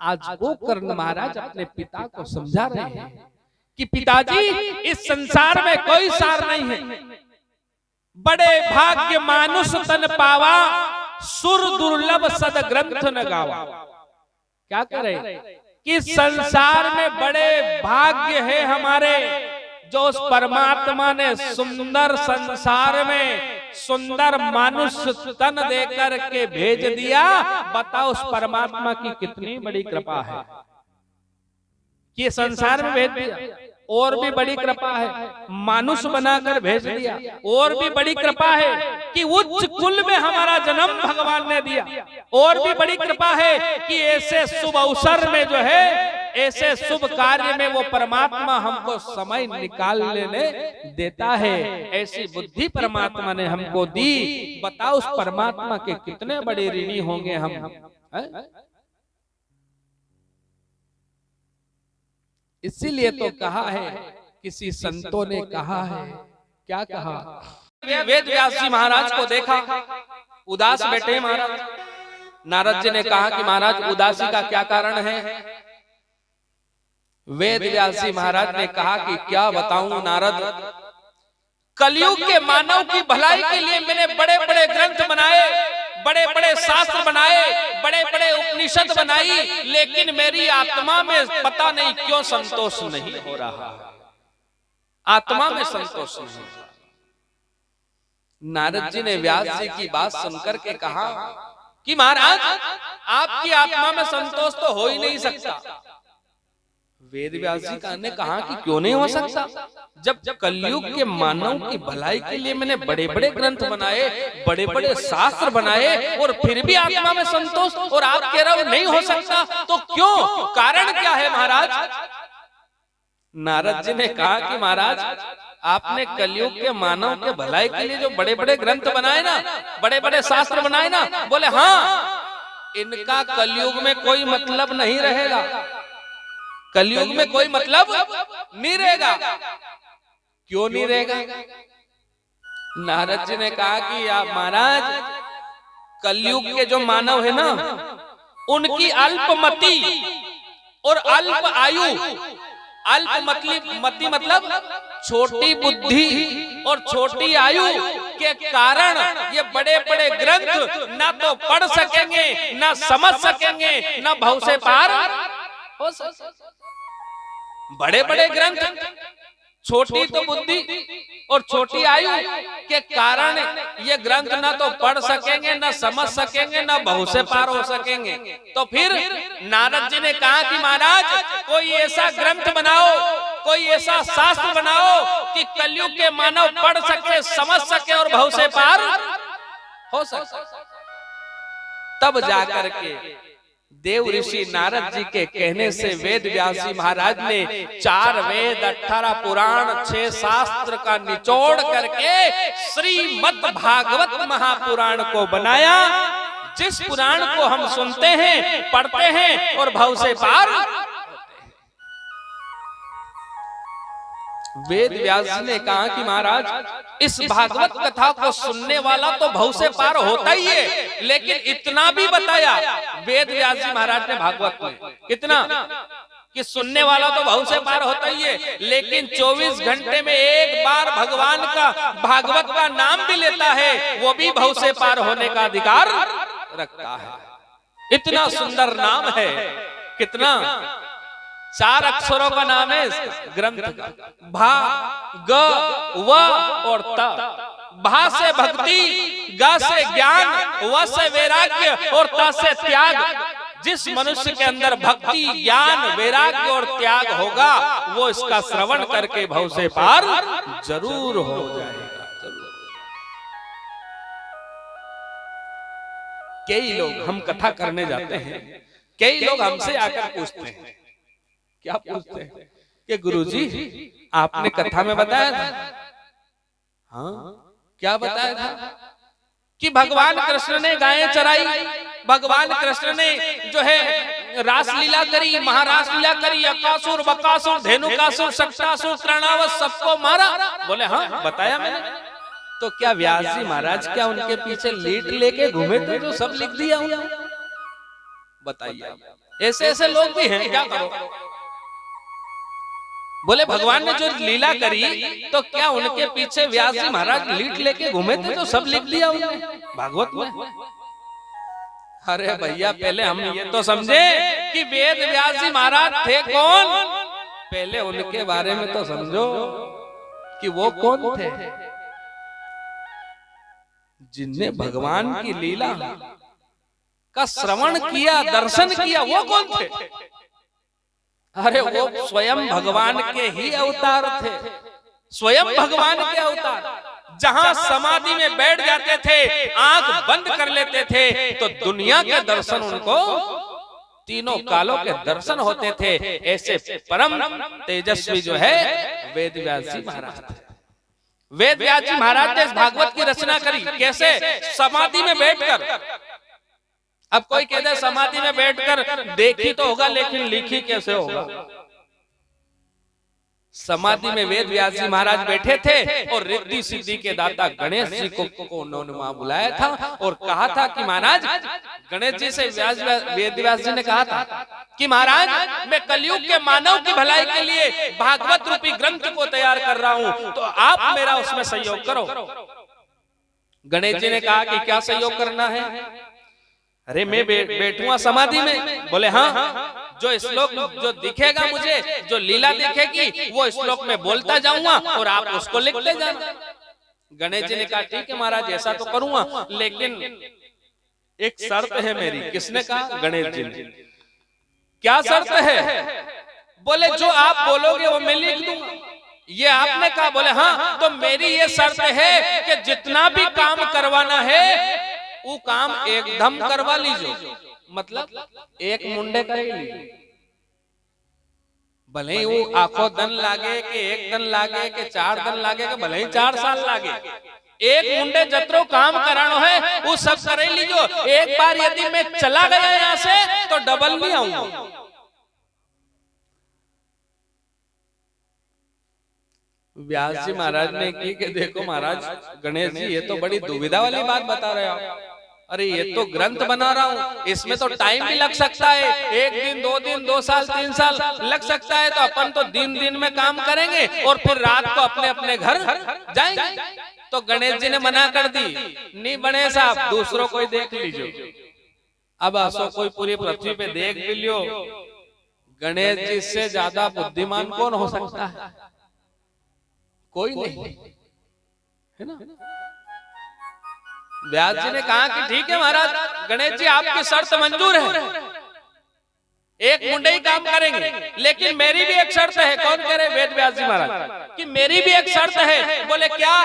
आज गोकर्ण महाराज अपने पिता को समझा रहे हैं कि पिताजी, इस संसार में कोई सार नहीं है। बड़े भाग्य मानुष तन पावा, सुर दुर्लभ सद ग्रंथ न गावा। क्या करें कि संसार में बड़े भाग्य है हमारे, जो उस परमात्मा ने सुंदर संसार में सुंदर मनुष्य तन देकर के भेज दिया। बताओ उस परमात्मा की कितनी बड़ी कृपा है कि संसार में भेज दिया। और भी बड़ी कृपा है मनुष्य बनाकर भेज दिया। और भी बड़ी कृपा है कि उच्च कुल में हमारा जन्म भगवान ने दिया। और भी बड़ी कृपा है कि ऐसे शुभ अवसर में जो है, ऐसे शुभ कार्य में वो परमात्मा हमको समय निकाल लेने देता है। ऐसी बुद्धि परमात्मा ने हमको दी। बताओ उस परमात्मा के कितने बड़े ऋणी होंगे हम। इसीलिए तो कहा है, किसी संतों ने कहा है, क्या कहा? वेद व्यास जी महाराज को देखा उदास बैठे महाराज। नारद जी ने कहा कि महाराज उदासी का क्या कारण है? वेद व्यास जी महाराज ने कहा कि क्या बताऊं नारद, कलयुग के मानव की भलाई के लिए मैंने बड़े बड़े ग्रंथ बनाए, बड़े बड़े शास्त्र बनाए, बड़े बड़े उपनिषद बनाई, लेकिन मेरी आत्मा में पता नहीं क्यों संतोष नहीं हो रहा। आत्मा में संतोष नहीं हो रहा। नारद जी ने व्यास जी की बात सुनकर के कहा कि महाराज, आपकी आत्मा में संतोष तो हो ही नहीं सकता। वेद व्यास जी ने कहा कि क्यों नहीं हो सकता? जब कलयुग के मानव की भलाई के लिए मैंने बड़े बड़े ग्रंथ बनाए, बड़े बड़े शास्त्र बनाए, और फिर भी आत्मा में संतोष, और आप कह रहे हो नहीं हो सकता, तो क्यों? कारण क्या है महाराज? नारद जी ने कहा कि महाराज, आपने कलयुग के मानव के भलाई के लिए जो बड़े बड़े ग्रंथ बनाए ना, बड़े बड़े शास्त्र बनाए ना, बोले हाँ, इनका कलयुग में कोई मतलब नहीं रहेगा। कलयुग में कोई मतलब नहीं रहेगा। क्यों नहीं रहेगा? नारद जी ने कहा कि आप महाराज, कलयुग के जो मानव है ना, उनकी अल्पमति और अल्प आयु, अल्पमति मतलब छोटी बुद्धि और छोटी आयु के कारण ये बड़े बड़े ग्रंथ ना तो पढ़ सकेंगे, ना समझ सकेंगे, ना भव से पार हो सके। बड़े बड़े ग्रंथ, छोटी तो बुद्धि और छोटी आयु के कारण ये ग्रंथ ना तो पढ़ सकेंगे, ना समझ सकेंगे, ना बहु से पार हो सकेंगे। तो फिर नारद जी ने कहा कि महाराज, कोई ऐसा ग्रंथ बनाओ, कोई ऐसा शास्त्र बनाओ कि कलयुग के मानव पढ़ सके, समझ सके और बहु से पार हो सके। तब जाकर के देव ऋषि नारद जी के कहने से वेद व्यास जी महाराज ने 4 वेद, 18 पुराण, 6 शास्त्र का निचोड़ करके श्रीमद् भागवत महापुराण को बनाया, जिस पुराण को हम सुनते हैं, पढ़ते हैं और भव से पार। वेद व्यास जी ने कहा कि महाराज, इस भागवत कथा को सुनने वाला तो भव से पार होता ही है, लेकिन इतना भी बताया वेद व्यास जी महाराज ने भागवत में, कितना कि सुनने वाला तो भव से पार होता ही है, लेकिन 24 घंटे में एक बार भगवान का भागवत का नाम भी लेता है, वो भी भव से पार होने का अधिकार रखता है। इतना सुंदर नाम है। कितना? 4 अक्षरों का नाम है ग्रंथ का। भा, ग, व और त। भा से भक्ति, ग से ज्ञान, व से वैराग्य और त से त्याग। जिस मनुष्य के अंदर भक्ति, ज्ञान, वैराग्य और त्याग होगा, वो इसका श्रवण करके भव से पार जरूर हो जाएगा। कई लोग, हम कथा करने जाते हैं, कई लोग हमसे आकर पूछते हैं, क्या पूछते हैं कि गुरुजी आपने कथा में बताया था, हाँ क्या बताया था कि भगवान कृष्ण ने गायें चराई, भगवान कृष्ण ने जो है रास लीला करी, महारास लीला करी, अकासुर, बकासुर, धेनुकासुर, शक्तासुर, त्रणावत सबको मारा। बोले हाँ बताया मैंने। तो क्या व्यास जी महाराज क्या उनके पीछे लीड लेके घूमे थे जो सब लिख दिया उन्होंने? बताइए। ऐसे ऐसे लोग भी हैं, क्या करो। बोले भगवान ने जो लीला करी तो क्या उनके पीछे व्यास जी महाराज लीट लेके घूमे थे तो सब लिख दिया उन्होंने भागवत में। अरे भैया पहले हम ये तो समझे कि वेद व्यास जी महाराज थे कौन, पहले उनके बारे में तो समझो कि वो कौन थे। जिनने भगवान की लीला का श्रवण किया, दर्शन किया, वो कौन थे। अरे वो स्वयं भगवान के ही अवतार थे, स्वयं भगवान के अवतार। जहां समाधि में बैठ जाते थे, आंख बंद कर लेते थे तो दुनिया के दर्शन उनको, तीनों कालों के दर्शन होते थे। ऐसे परम तेजस्वी जो है वेद व्यास जी महाराज थे। वेद व्यास जी महाराज ने इस भागवत की रचना करी कैसे, समाधि में बैठकर। अब कोई कहते समाधि में बैठकर देखी तो होगा लेकिन लिखी कैसे होगा। समाधि में वेद व्यास जी महाराज बैठे थे और रिद्धि सिद्धि के दाता गणेश जी को उन्होंने वहां बुलाया था और कहा था कि महाराज, गणेश जी से वेद व्यास जी ने कहा था कि महाराज मैं कलयुग के मानव की भलाई के लिए भागवत रूपी ग्रंथ को तैयार कर रहा हूं, तो आप मेरा उसमें सहयोग करो। गणेश जी ने कहा कि क्या सहयोग करना है। अरे मैं बैठूंगा समाधि में। बोले हाँ, जो श्लोक जो दिखेगा मुझे, जो लीला दिखेगी वो श्लोक में बोलता जाऊंगा और आप उसको लिखते जाना। गणेश जी ने कहा ठीक है महाराज ऐसा तो करूंगा, लेकिन एक शर्त है मेरी। किसने कहा? गणेश जी ने। क्या शर्त है? बोले जो आप बोलोगे वो मैं लिख दूंगा। ये आपने कहा? बोले हाँ। तो मेरी ये शर्त है कि जितना भी काम करवाना है वो काम एकदम करवा लीजिए, मतलब एक मुंडे कर ही लीजिए। भले ही वो आंखों दिन लागे कि एक दिन लागे कि 4 दिन लागे कि भले ही 4 साल लागे, एक मुंडे जत्रो काम करानो है वो सब कर ही लीजिए। एक बार यदि मैं चला गया यहाँ से तो डबल नहीं आऊंगा। व्यास जी महाराज ने की कि देखो महाराज, गणेश जी ये तो बड़ी दुविधा वाली बात बता रहे हो। अरे ये तो ग्रंथ बना रहा हूँ, इसमें तो टाइम भी लग सकता है, 1 दिन 2 दिन 2 साल 3 साल लग सकता है। तो अपन तो दिन में काम करेंगे और फिर रात को अपने अपने घर जाएंगे। तो गणेश जी ने मना कर दी, नहीं बने साहब, दूसरों को देख लीजिए। अब आसो कोई पूरी पृथ्वी पे देख भी लियो, गणेश जी से ज्यादा बुद्धिमान कौन हो सकता है? कोई नहीं, है ना। व्यास जी ने कहा कि ठीक है महाराज, गणेश जी आपकी शर्त मंजूर है, एक मुंडे ही काम करेंगे, लेकिन मेरी भी एक शर्त है। कौन कह रहे? वेद व्यास जी महाराज कि मेरी भी एक शर्त है। बोले क्या?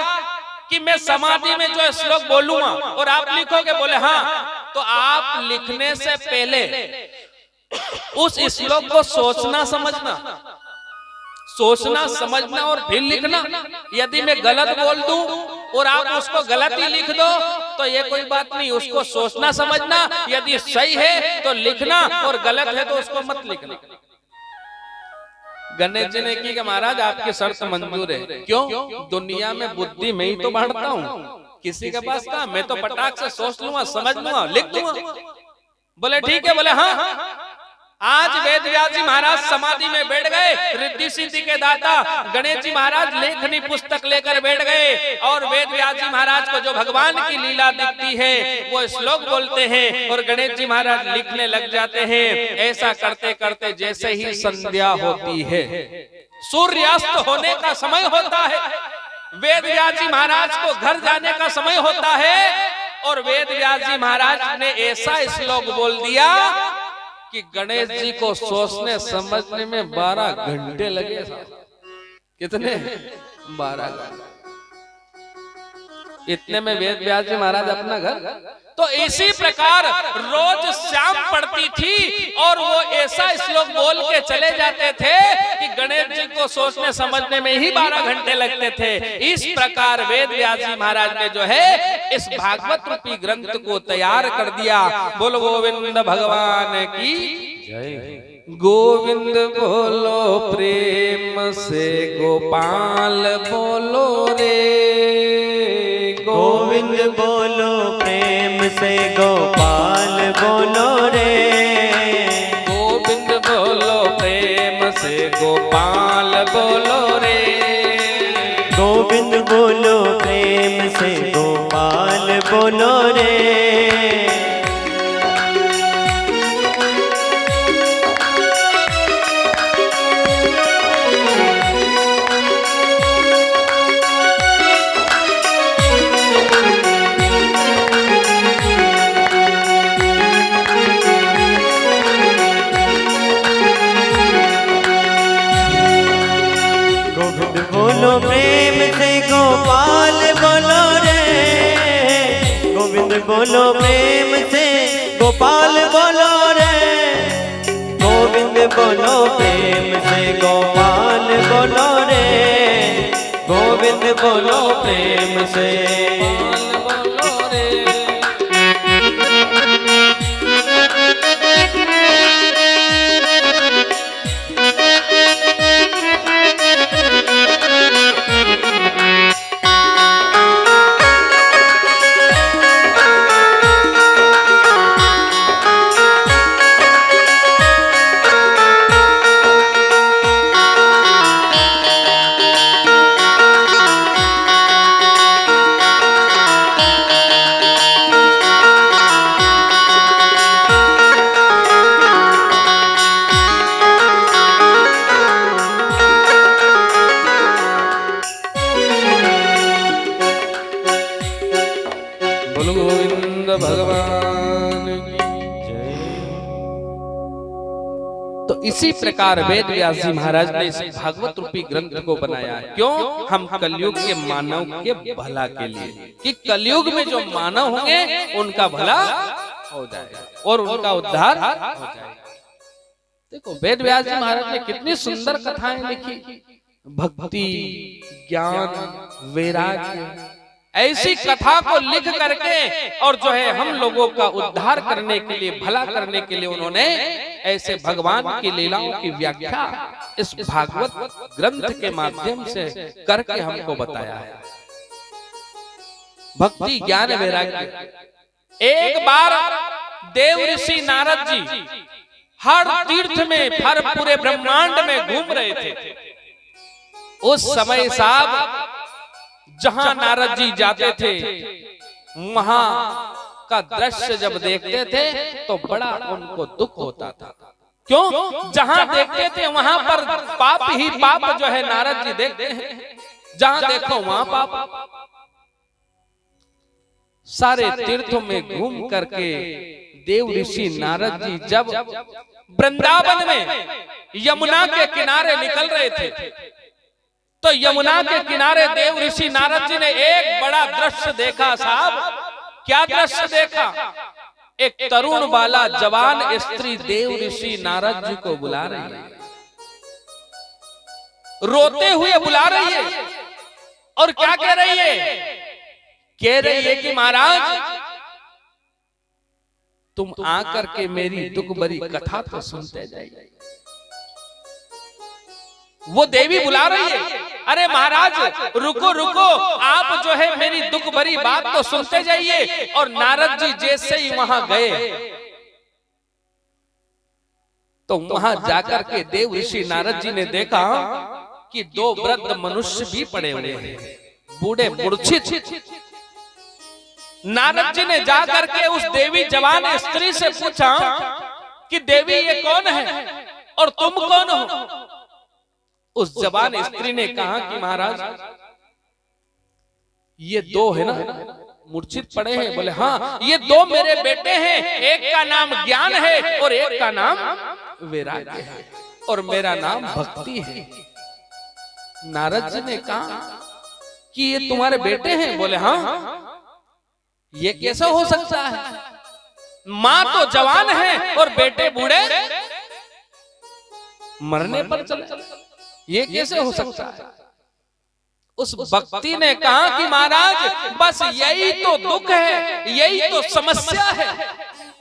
कि मैं समाधि में जो श्लोक बोलूंगा और आप लिखोगे। बोले हाँ। तो आप लिखने से पहले उस श्लोक को सोचना समझना और फिर लिखना। यदि मैं गलत बोल दूं और आप उसको गलत ही लिख दो तो ये कोई बात नहीं, उसको सोचना समझना। यदि सही है तो लिखना और गलत है तो उसको मत लिखना। गणेश जी ने की कि महाराज आपकी शर्त मंजूर है। क्यों? दुनिया में बुद्धि में ही तो बढ़ता हूँ, किसी के पास था मैं तो पटाख से सोच लूंगा, समझ लूंगा, लिख दूंगा। बोले ठीक है। बोले हाँ। आज वेद व्यास जी महाराज समाधि में बैठ गए, रिद्धि सिद्धि के दाता गणेश जी महाराज लेखनी पुस्तक लेकर बैठ गए और वेद व्यास जी महाराज को जो भगवान की लीला दिखती है वो श्लोक बोलते हैं और गणेश जी महाराज लिखने लग जाते हैं। ऐसा करते करते जैसे ही संध्या होती है, सूर्यास्त होने का समय होता है, वेद व्यास जी महाराज को घर जाने का समय होता है और वेद व्यास जी महाराज ने ऐसा श्लोक बोल दिया कि गणेश जी को सोचने समझने में 12 घंटे लगे। कितने? 12 घंटे। इतने में वेद व्यास जी महाराज अपना घर। तो इसी प्रकार रोज शाम पड़ती थी और वो ऐसा श्लोक बोल के चले जाते थे कि गणेश जी को सोचने समझने में ही 12 घंटे लगते थे। इस प्रकार वेद व्यास जी महाराज ने जो है इस भागवत रूपी ग्रंथ को तैयार कर दिया। बोलो गोविंद भगवान की जय। गोविंद बोलो प्रेम से, गोपाल बोलो रे। गोविंद बोलो प्रेम से, गोपाल बोलो रे। से गोपाल बोलो रे। गोविंद बोलो प्रेम से गोपाल बोलो रे। बोलो प्रेम से गोपाल बोलो रे। गोविंद बोलो प्रेम से गोपाल बोलो रे। गोविंद बोलो प्रेम से गोपाल बोलो रे। गोविंद बोलो प्रेम से बोलो रे। भगवान की जय। तो इसी प्रकार वेद व्यास जी महाराज ने इस भागवत रूपी ग्रंथ को बनाया। क्यों? हम कलयुग के मानव के भला के लिए, कि कलयुग में जो मानव होंगे उनका भला हो जाएगा और उनका उद्धार हो जाएगा। देखो वेद व्यास जी महाराज ने कितनी सुंदर कथाएं लिखी। भक्ति, ज्ञान, वैराग्य, ऐसी कथा को लिख करके और जो है हम लोगों का उद्धार करने के लिए, भला करने के लिए उन्होंने ऐसे भगवान की लीलाओं की व्याख्या इस भागवत ग्रंथ के माध्यम से करके हमको बताया है। भक्ति, ज्ञान, वैराग्य। एक बार देव ऋषि नारद जी हर तीर्थ में, हर पूरे ब्रह्मांड में घूम रहे थे। उस समय साहब जहां नारद जी जाते थे वहां का दृश्य जब देखते थे तो बड़ा उनको दुख होता था। क्यों? जहां देखते थे वहां पर पाप ही पाप जो है नारद जी देखते हैं। जहां देखो वहां पाप। सारे तीर्थों में घूम करके देव ऋषि नारद जी जब वृंदावन में यमुना के किनारे निकल रहे थे तो यमुना के किनारे देव ऋषि नारद जी ने एक बड़ा दृश्य देखा। साहब क्या दृश्य देखा? एक तरुण वाला जवान स्त्री देव ऋषि नारद जी को बुला रही है, रोते हुए बुला रही है। और क्या कह रही है? कह रही है कि महाराज तुम आकर के मेरी दुख भरी कथा तो सुनते जाइए। वो देवी बुला रही है, अरे महाराज रुको रुको, आप जो है मेरी दुख भरी बात तो सुनते जाइए। और नारद जी जैसे ही वहां गए तो वहां जाकर के देव ऋषि नारद जी ने देखा कि दो वृद्ध मनुष्य भी पड़े हुए हैं, बूढ़े मूर्छित। नारद जी ने जाकर के उस देवी जवान स्त्री से पूछा कि देवी ये कौन है और तुम कौन हो? उस जवान स्त्री ने कहा कि महाराज ये दो है ना मूर्छित पड़े हैं। बोले हाँ ये दो मेरे बेटे हैं, एक का नाम ज्ञान है और एक का नाम वैराग्य है और मेरा नाम भक्ति है। नारद जी ने कहा कि ये तुम्हारे बेटे हैं? बोले हाँ। ये कैसा हो सकता है? माँ तो जवान है और बेटे बूढ़े मरने पर चले, ये कैसे हो सकता है? उस भक्ति ने कहा कि महाराज बस यही तो दुख है, यही तो समस्या है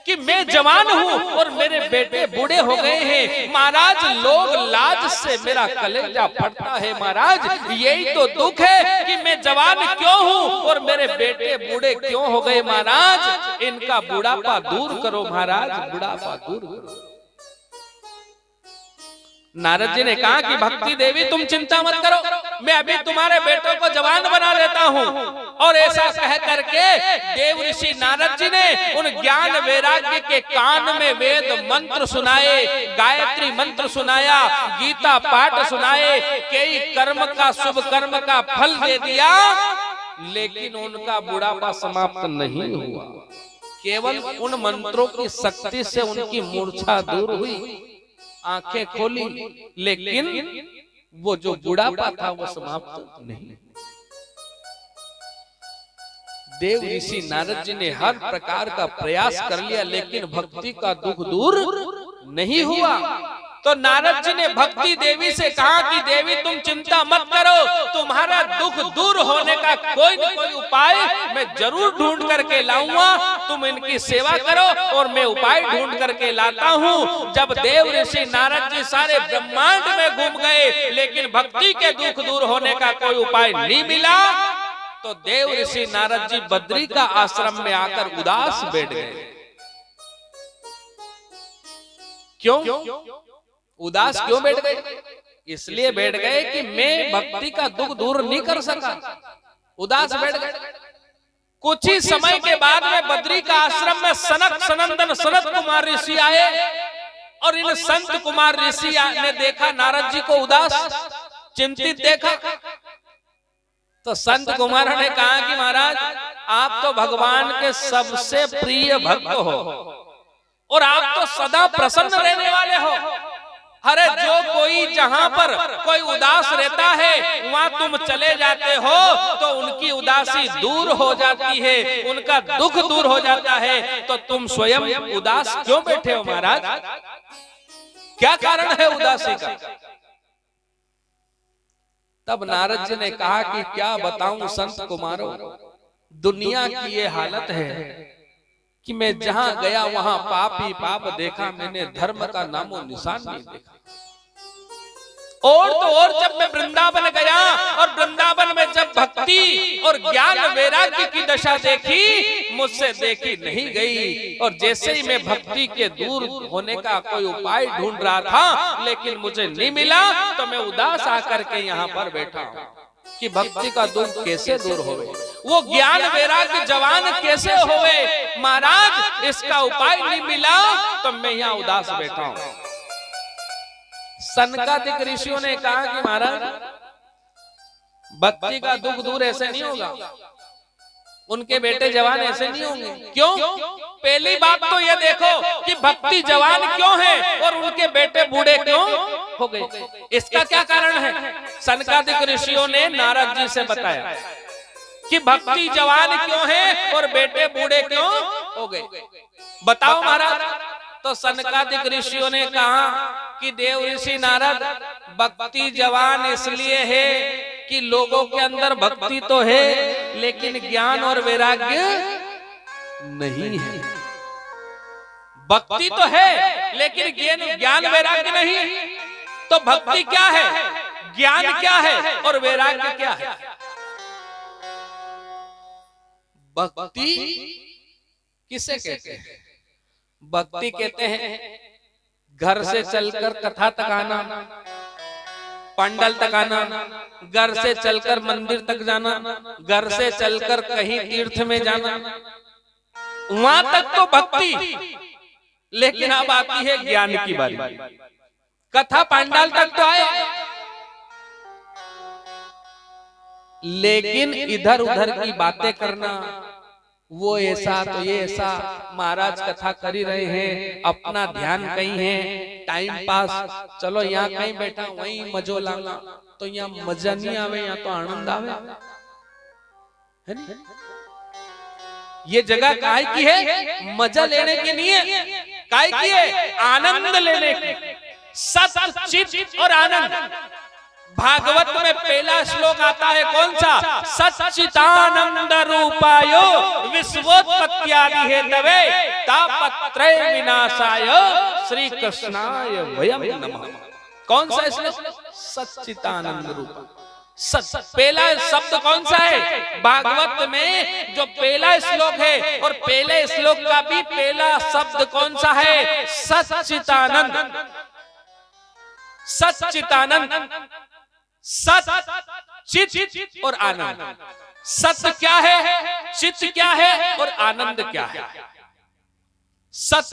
कि मैं जवान हूँ और मेरे बेटे बूढ़े हो गए हैं। महाराज लोग लाज से मेरा कलेजा फटता है। महाराज यही तो दुख है कि मैं जवान क्यों हूँ और मेरे बेटे बूढ़े क्यों हो गए। महाराज इनका बुढ़ापा दूर करो, महाराज बुढ़ापा दूर करो। नारद जी ने कहा कि भक्ति देवी तुम चिंता मत करो, मैं अभी तुम्हारे बेटों को जवान बना लेता हूँ। और ऐसा कह करके देव ऋषि नारद जी ने उन ज्ञान वैराग्य के कान में वेद मंत्र सुनाए, गायत्री मंत्र सुनाया, गीता पाठ सुनाए, कई कर्म का शुभ कर्म का फल दे दिया, लेकिन उनका बुढ़ापा समाप्त नहीं हुआ। केवल उन मंत्रों की शक्ति से उनकी मूर्छा दूर हुई, आंखें खोली, लेकिन वो जो बुढ़ापा था वो समाप्त नहीं। देव ऋषि नारद जी ने हर प्रकार का प्रयास कर लिया, लेकिन भक्ति का दुख दूर नहीं हुआ। तो नारद जी ने भक्ति देवी से कहा कि देवी तुम चिंता मत करो, तुम्हारा दुख दूर होने का कोई न कोई उपाय मैं जरूर ढूंढ करके लाऊंगा, तुम इनकी सेवा करो और मैं उपाय ढूंढ करके लाता हूँ। जब देव ऋषि नारद जी सारे ब्रह्मांड में घूम गए, लेकिन भक्ति के दुख दूर होने का कोई उपाय नहीं मिला, तो देव ऋषि नारद जी बद्री का आश्रम में आकर उदास बैठ गए। क्यों उदास क्यों बैठ गए? इसलिए बैठ गए कि मैं भक्ति का दुख दूर नहीं कर सका, उदास बैठ गए। कुछ ही समय के बाद में बद्री का आश्रम में सनक सनंदन सनत कुमार ऋषि आए, और इन संत कुमार ऋषि ने देखा नारद जी को उदास चिंतित देखा, तो संत कुमार ने कहा कि महाराज आप तो भगवान के सबसे प्रिय भक्त हो और आप तो सदा प्रसन्न रहने वाले हो। अरे जो कोई जहां पर कोई उदास रहता है वहां तुम चले जाते हो तो उनकी उदासी दूर हो जाती है, उनका दुख दूर हो जाता है, तो तुम स्वयं उदास क्यों बैठे हो महाराज? क्या कारण है उदासी का? तब नारद जी ने कहा कि क्या बताऊं संत कुमारों, दुनिया की ये हालत है कि मैं जहां गया वहां पाप ही पाप देखा, मैंने धर्म का नामो निशान नहीं देखा। और तो और जब मैं वृंदावन गया और वृंदावन में जब भक्ति और ज्ञान वैराग्य की दशा देखी, मुझसे देखी नहीं गई। और जैसे ही मैं भक्ति के दूर होने का कोई उपाय ढूंढ रहा था, लेकिन मुझे नहीं मिला, तो मैं उदास आकर के यहाँ पर बैठा हूँ कि भक्ति का दुख कैसे दूर होवे, वो ज्ञान वैराग्य जवान कैसे होवे। महाराज इसका उपाय नहीं मिला तो मैं यहाँ उदास बैठा हूँ। सनकादिक ऋषियों ने कहा कि महाराज भक्ति का दुख दूर ऐसे नहीं होगा, उनके बेटे जवान ऐसे नहीं होंगे। क्यों? पहली बात तो ये देखो कि भक्ति जवान क्यों है और उनके बेटे बूढ़े क्यों हो गए, इसका क्या कारण है? सनकादिक ऋषियों ने नारद जी से बताया कि भक्ति जवान क्यों है और बेटे बूढ़े क्यों हो गए, बताओ महाराज। तो सनकादिक ऋषियों ने कहा कि देव ऋषि नारद, भक्ति जवान इसलिए है कि लोगों के अंदर भक्ति तो है लेकिन ज्ञान और वैराग्य नहीं है। भक्ति तो है लेकिन ज्ञान वैराग्य नहीं, तो भक्ति क्या है, ज्ञान क्या है और वैराग्य क्या है? भक्ति किसे कहते हैं? भक्ति कहते हैं घर से चलकर कथा तक आना, पंडाल तक आना, घर से चलकर मंदिर तक जाना, घर से चलकर कहीं तीर्थ में जाना, वहां तक तो भक्ति। लेकिन अब आती है ज्ञान की बारी, कथा पंडाल तक तो आए, लेकिन इधर उधर की बातें करना, वो ऐसा तो ये ऐसा, महाराज कथा कर ही रहे हैं, अपना ध्यान कहीं है, टाइम पास, चलो यहाँ कहीं बैठा वहीं मजो लाना, तो यहाँ मजा नहीं आवे, यहाँ तो आनंद आवे, है नहीं? ये जगह काहे की है? मजा लेने की नहीं है, काहे की है? आनंद लेने की, सत चित और आनंद। भागवत में पहला श्लोक आता है कौन सा? सच्चिदानंद रूपायो विश्वोत्पत्त्यादि हेतवे तापत्रय विनाशाय श्री कृष्णाय वयं नमः। कौन सा श्लोक? सच्चिदानंद रूपा। पहला शब्द कौन सा है भागवत में? जो पहला श्लोक है, और पहले श्लोक का भी पहला शब्द कौन सा है? सच्चिदानंद। सच्चितानंद, सत चित और आनंद। सत्य क्या है, चित क्या है और आनंद क्या है? सत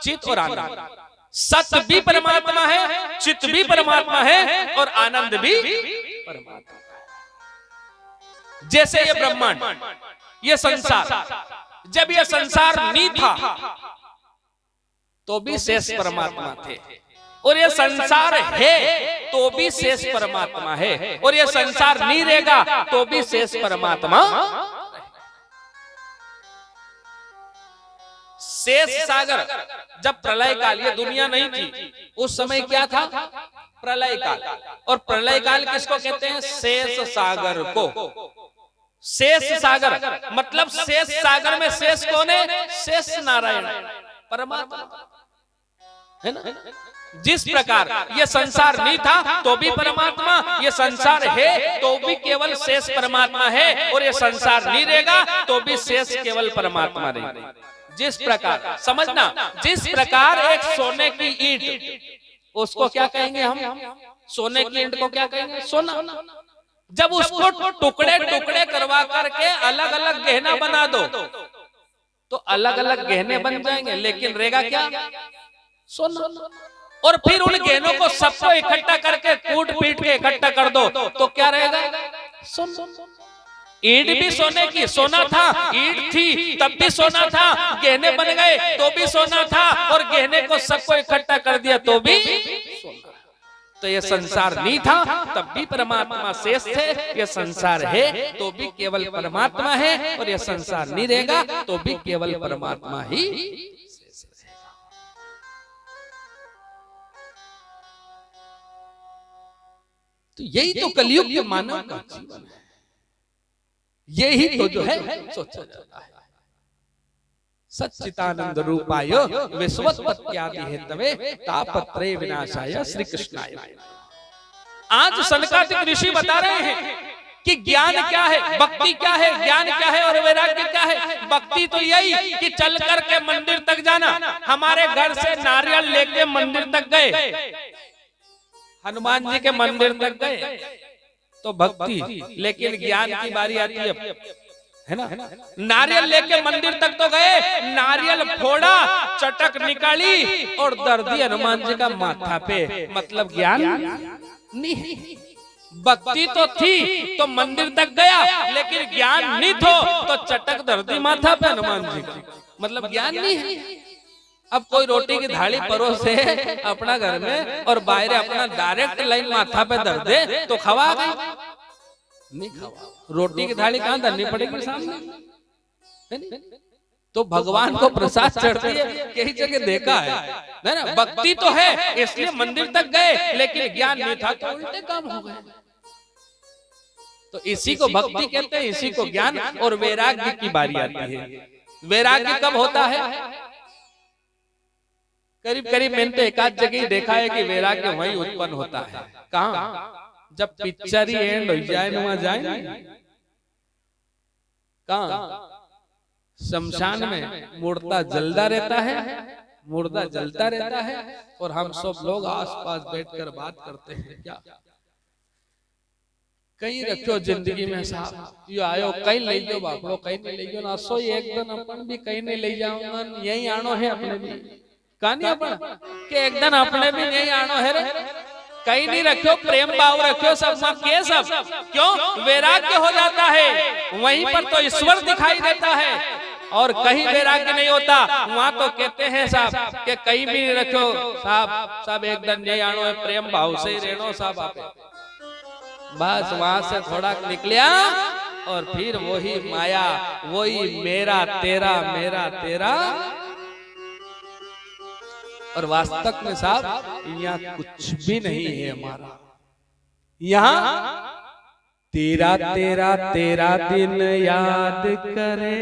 चित और आनंद। सत्य भी परमात्मा है, चित भी परमात्मा है और आनंद भी परमात्मा है। जैसे ये ब्रह्मांड, ये संसार, जब ये संसार नहीं था तो भी शेष परमात्मा थे, और ये संसार है तो भी शेष परमात्मा है, और ये संसार नहीं रहेगा तो भी शेष परमात्मा। शेष सागर, जब प्रलय काल, ये दुनिया नहीं थी उस समय क्या था? प्रलय काल। और प्रलय काल किसको कहते हैं? शेष सागर को। शेष सागर मतलब शेष सागर में शेष कौन है? शेष नारायण परमात्मा है ना। जिस प्रकार ये संसार नहीं था तो भी परमात्मा, ये संसार है तो भी केवल शेष परमात्मा है, और ये संसार नहीं रहेगा तो भी शेष केवल परमात्मा रहेगा। जिस प्रकार, समझना, जिस प्रकार एक सोने की ईंट, उसको क्या कहेंगे हम? सोने की ईंट को क्या कहेंगे? सोना। जब उसको टुकड़े टुकड़े करवा करके अलग अलग गहना बना दो तो अलग अलग गहने बन जाएंगे, लेकिन रहेगा क्या? सोना। और फिर उन गहनों को सबको इकट्ठा करके कूट पीट के इकट्ठा कर दो तो क्या रहेगा? सोना। ईंट भी सोने की, सोना था, ईंट थी तब भी सोना था, गहने बन गए तो भी सोना था, और गहने को सबको इकट्ठा कर दिया तो भी सोना। तो ये संसार नहीं था तब भी परमात्मा शेष थे, ये संसार है तो भी केवल परमात्मा है, और ये संसार नहीं रहेगा तो भी केवल परमात्मा ही शेष रहेगा। तो यही तो कलयुग के मानव का जीवन है, यही तो जो है सोचा जाता है। सच्चिदानंद रूपाय विश्वोत्पत्त्यादि हेतवे तापत्रय विनाशाय श्री कृष्णाय। आज सनकादिक ऋषि बता रहे हैं कि ज्ञान क्या है, भक्ति क्या है, ज्ञान क्या है और वैराग्य क्या है। भक्ति तो यही कि चल करके मंदिर तक जाना। हमारे घर से नारियल लेके मंदिर तक गए, हनुमान जी के मंदिर तक गए तो भक्ति, लेकिन ज्ञान की बारी आती है ना। नारियल लेके मंदिर तक तो गए, नारियल फोड़ा, चटक निकाली और दर्दी हनुमान जी का माथा पे, मतलब ज्ञान नहीं। भक्ति तो थी तो मंदिर तक गया, लेकिन ज्ञान नहीं तो चटक दर्दी माथा पे हनुमान जी का, मतलब ज्ञान नहीं है। अब कोई रोटी की थाली परोसे अपना घर में और बाहर अपना डायरेक्ट लाइन माथा पे धर दे तो खवा गई, नहीं खवा। रोटी की थाली कहां धरनी पड़ेगी सामने? तो भगवान को प्रसाद चढ़ती है, कई जगह देखा है ना। भक्ति तो है इसलिए मंदिर तक गए, लेकिन ज्ञान नहीं था तो उल्टे काम हो गए। तो इसी को भक्ति कहते हैं, इसी को ज्ञान। और वैराग्य की बारी आती है। वैराग्य कब होता है? करीब करीब मैंने तो एक आध जगह देखा है कि वैराग्य वहीं उत्पन्न होता है। कहाँ? जब पिक्चर ही एंड हो जाए न वहां जाए। कहाँ? शमशान में मुर्दा जलता रहता है, मुर्दा जलता रहता है, और हम सब लोग आसपास बैठकर बात करते हैं। क्या कहीं रखो जिंदगी में साहब, यो आयो कहीं ले जाओ, बापड़ो कहीं नहीं ले जाओ ना, सो एक दिन अपन भी कहीं नहीं ले जाऊंगा, यही आनो है अपने भी कहानी अपन के एक दिन अपने भी नहीं आनो है रे। कहीं नहीं रखो, प्रेम भाव रखो सब के सब। क्यों? वैराग्य हो जाता है, वहीं पर तो ईश्वर दिखाई देता है। और कहीं वैराग्य नहीं होता, वहां तो कहते हैं साहब कि कहीं भी रखो साहब, सब एक दिन नहीं आनो है, प्रेम भाव से ही रहनो साहब। आप बस वहां से थोड़ा निकलिया और फिर वही माया, वही मेरा तेरा, मेरा तेरा। और वास्तव में साहब यहाँ कुछ भी नहीं है हमारा। यहाँ तेरा तेरा तेरा दिन याद करे,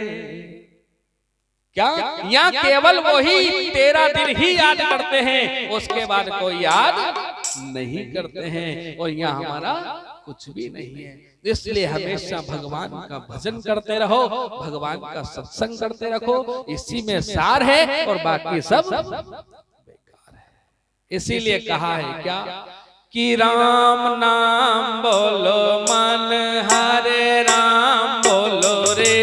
क्या? यहाँ केवल वही तेरा दिन ही याद करते हैं, उसके बाद कोई याद नहीं करते हैं। और यहाँ हमारा कुछ भी नहीं है। इसलिए हमेशा भगवान का भजन करते रहो, भगवान का सत्संग करते रखो, इसी में सार है और बाकी सब बेकार है। इसीलिए कहा है क्या कि राम नाम बोलो मन हरे राम बोलो रे।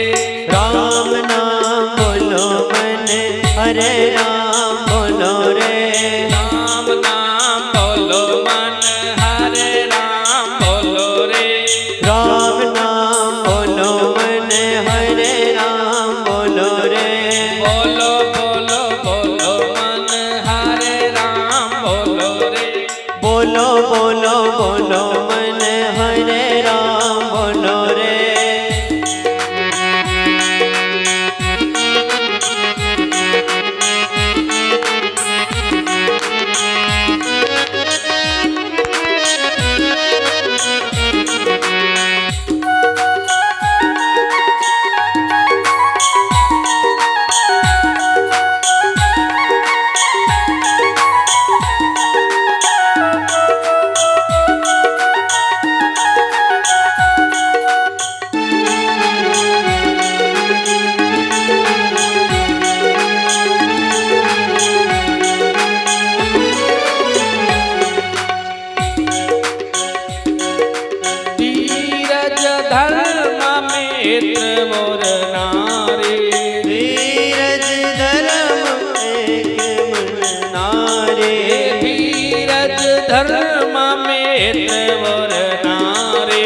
राम नाम बोलो मन हरे राम बोलो रे। राम नाम बोलो मन हरे राम बोलो रे। राम नाम बोलो मन हरे राम बोलो रे। बोलो बोलो बोलो मन हरे राम बोलो रे। बोलो बोलो बोलो मन हरे राम बोलो रे। धीरज धर्म मित्र मोर नारी। धीरज धर्म एक मन नारी। धीरज धर्म मित्र मोर नारी।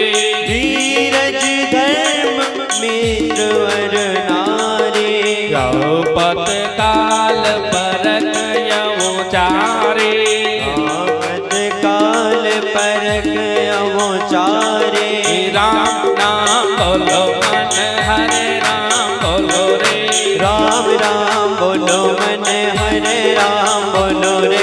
धीरज धर्म मित्र वर नारी। द्रौपद काल परक यवचारे। आपत काल परक अवचारे। राम नाम बोलो मन हरे राम बोलो रे। राम राम बोलो मन हरे राम बोलो रे।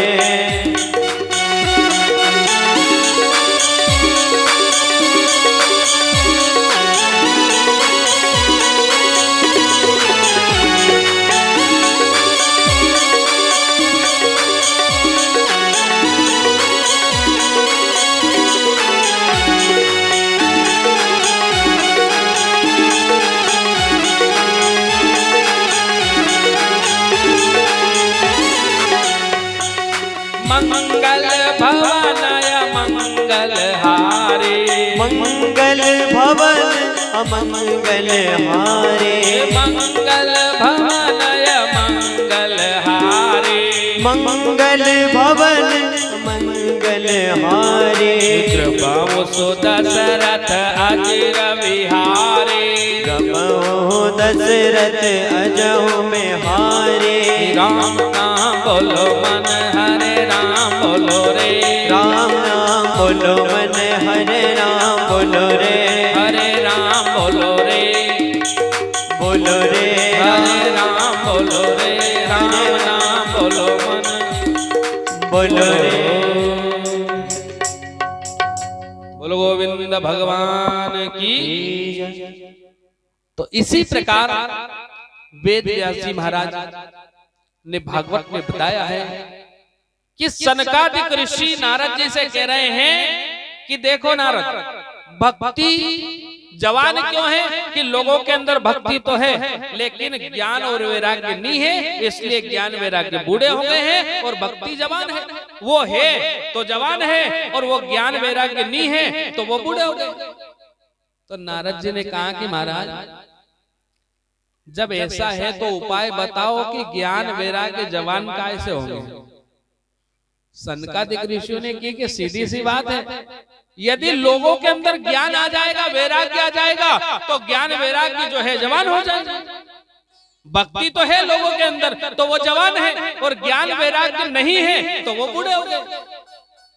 मंगल भवनय मंगल हारे। मंगल भवन अमंगल हारे। मंगल भवनय मंगल हारे। मंगल भवन मंगल हारे। कृपाओ सो दशरथ अजिर विहारे। गमहो दशरथ अजहु में हारे। राम नाम बोलो मन हरे राम बोलो रे। राम नाम बोलो मन हरे राम बोलो रे। हरे राम बोलो रे। बोलो रे। हरे राम बोलो रे। राम नाम बोलो मन बोलो रे। बोलो गोविंद भगवान की। तो इसी प्रकार वेद व्यास जी महाराज ने भागवत में बताया है कि सनकादिक ऋषि नारद जी से कह रहे हैं कि देखो नारद, भक्ति जवान क्यों है कि लोगों के अंदर भक्ति तो है लेकिन ज्ञान और वैराग्य नहीं है, इसलिए ज्ञान वैराग्य बूढ़े हो गए हैं और भक्ति जवान है। वो है तो जवान है और वो ज्ञान वैराग्य नहीं है तो वो बूढ़े हो गए। तो नारद जी ने कहा कि महाराज जब ऐसा है तो उपाय बताओ कि ज्ञान वैराग्य जवान कैसे होंगे। सनकादिक ऋषियों ने की कि सीधी सी बात है, यदि लोगों के अंदर ज्ञान आ जाएगा वैराग्य आ जाएगा तो ज्ञान वैराग्य जो है जवान हो जाएगा। भक्ति तो है लोगों के अंदर तो वो जवान है और ज्ञान वैराग्य नहीं है तो वो बूढ़े हो गए।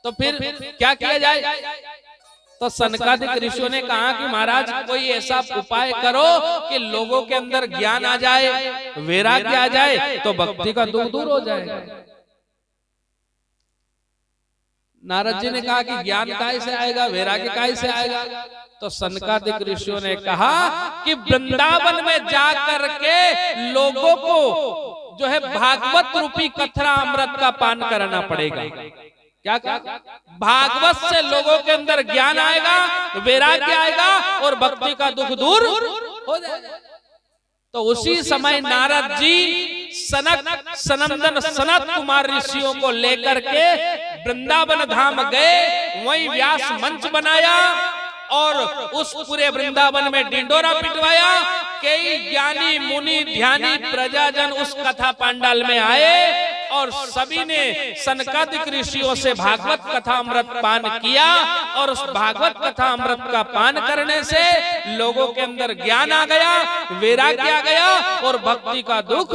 तो फिर क्या किया जाए? तो सनकादिक ऋषियों ने कहा कि महाराज कोई ऐसा उपाय करो कि लोगों के अंदर ज्ञान आ जाए वैराग्य आ जाए तो भक्ति का दुख दूर हो जाएगा। नारद जी ने कहा कि ज्ञान कैसे आएगा वैराग्य कैसे आएगा? तो सनकादिक ऋषियों ने कहा कि वृंदावन में जा करके लोगों को जो है भागवत रूपी कथरा अमृत का पान कराना पड़ेगा। क्या कहा? भागवत से लोगों के अंदर ज्ञान आएगा वैराग्य आएगा और भक्ति का दुख दूर हो जाएगा। तो उसी समय नारद जी सनक सनंदन सनत कुमार ऋषियों को लेकर के वृंदावन धाम गए वहीं व्यास मंच बनाया और उस पूरे वृंदावन में डिंडोरा पिटवाया। कई ज्ञानी मुनि ध्यानी प्रजाजन उस कथा पांडाल में आए और सभी ने सनकादिक ऋषियों से भागवत कथा अमृत पान किया और उस भागवत कथा अमृत का पान करने से लोगों के अंदर ज्ञान आ गया, वैराग्य आ गया और भक्ति का दुख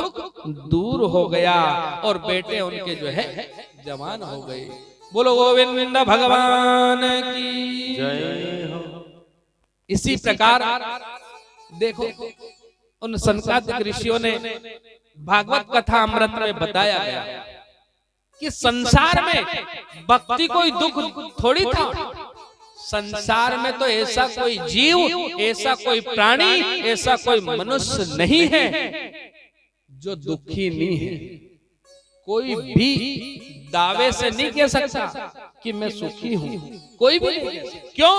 दूर हो गया और बेटे उनके जो है जवान हो गए। बोलो गोविंद भगवान की जय हो। इसी प्रकार देखो उन सनकादिक ऋषियों ने भागवत कथा अमृत में बताया गया कि संसार में भक्ति कोई दुख थोड़ी था। संसार में तो ऐसा कोई जीव, ऐसा कोई प्राणी, ऐसा कोई मनुष्य नहीं है जो दुखी नहीं है। कोई भी दावे से नहीं कह सकता कि मैं सुखी हूं, कोई भी नहीं। क्यों?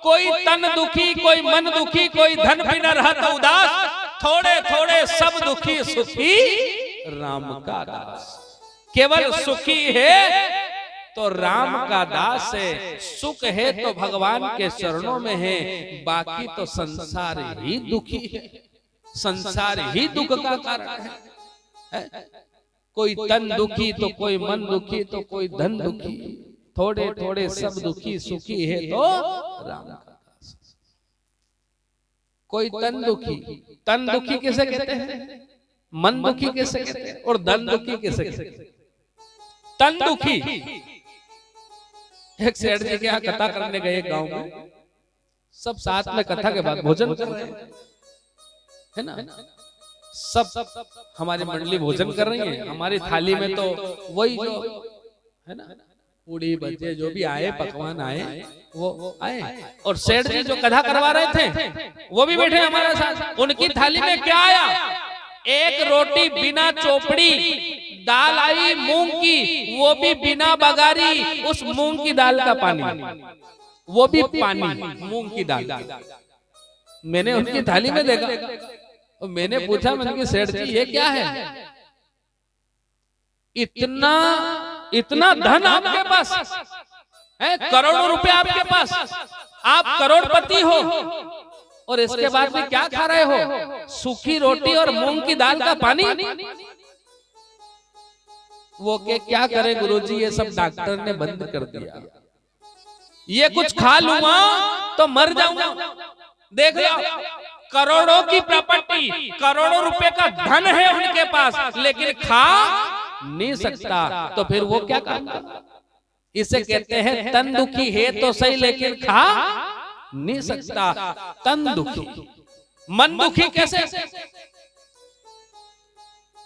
कोई तन दुखी, कोई मन दुखी, कोई धन बिना रहत उदास, थोड़े थोड़े सब दुखी सुखी राम का दास। केवल सुखी है तो राम का दास है, सुख है तो भगवान के चरणों में है, बाकी तो संसार ही दुखी है, संसार ही दुख का कारण है। कोई तन दुखी तो कोई मन दुखी तो कोई धन दुखी, थोड़े थोड़े सब दुखी सुखी है तो राम का दास। कोई तन दुखी किसे कहते हैं? मन दुखी किसे कहते हैं? और धन दुखी किसे कहते हैं? तन दुखी। एक सेठ जी के यहाँ कथा करने गए गांव में, सब साथ में कथा के बाद भोजन कर रहे हैं, है ना? सब हमारी मंडली भोजन कर रही है। हमारी थाली में तो वही जो है ना, पूड़ी बच्चे जो भी आए, पकवान आए, वो आए। और सेठ जी जो कथा करवा रहे थे वो भी बैठे हमारे साथ। उनकी थाली में क्या आया? एक रोटी बिना चोपड़ी, दाल आई मूंग की, वो भी बिना बघारी, उस मूंग की दाल का पानी, वो भी पानी, मूंग की दाल। मैंने उनकी थाली में देखा और मैंने पूछा, मैंने कहा सेठ जी ये क्या है? इतना धन आपके पास है, करोड़ों रुपए आपके पास, आप करोड़पति हो और इसके बाद भी क्या खा रहे हो? सूखी रोटी और मूंग की दाल का पानी। वो के क्या करे गुरुजी, ये सब डॉक्टर ने बंद कर दिया, ये कुछ खा लूंगा तो मर जाऊंगा। देख लो, करोड़ों की प्रॉपर्टी, करोड़ों रुपए का धन है उनके पास, लेकिन खा नहीं सकता। तो फिर वो क्या काम करता? इसे कहते हैं तन दुखी है तो सही, लेकिन खा नहीं सकता, तन दुखी। मन दुखी कैसे?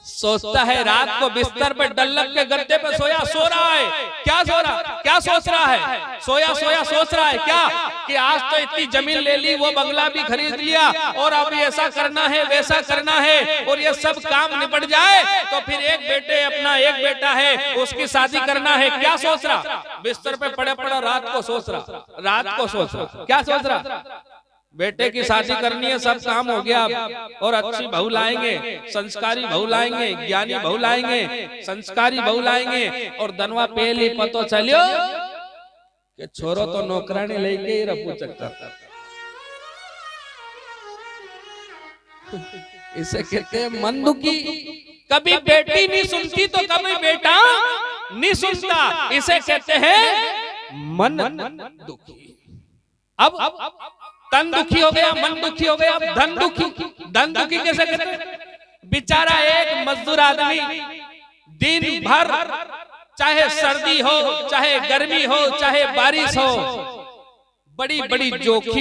सोचता है रात को बिस्तर पे डल्लक के गद्दे पे सोया, सो रहा है, क्या सोच रहा है? सोया सोच रहा है क्या कि आज तो इतनी जमीन ले ली, वो बंगला भी खरीद लिया और अब ऐसा करना है, वैसा करना है, और ये सब काम निपट जाए तो फिर एक बेटा है उसकी शादी करना है। क्या सोच रहा? बिस्तर पे पड़े रात को सोच रहा। क्या सोच रहा? बेटे की शादी करनी है, सब काम हो गया और अच्छी बहू लाएंगे, संस्कारी बहू लाएंगे, ज्ञानी बहू लाएंगे, संस्कारी बहू लाएंगे। और धनवा पहली पतो चलियो कि छोरो तो नौकरानी लेके ही रफू चक्कर। इसे कहते हैं मन दुखी। कभी बेटी नहीं सुनती तो कभी बेटा नहीं सुनता, इसे कहते हैं मन दुखी। अब तन दुखी हो गया, मन दुखी हो गया, अब धन दुखी कैसे कहते हैं? बेचारा एक मजदूर आदमी दिन भर, चाहे सर्दी हो, चाहे गर्मी हो, चाहे बारिश हो, बड़ी बड़ी जोखिम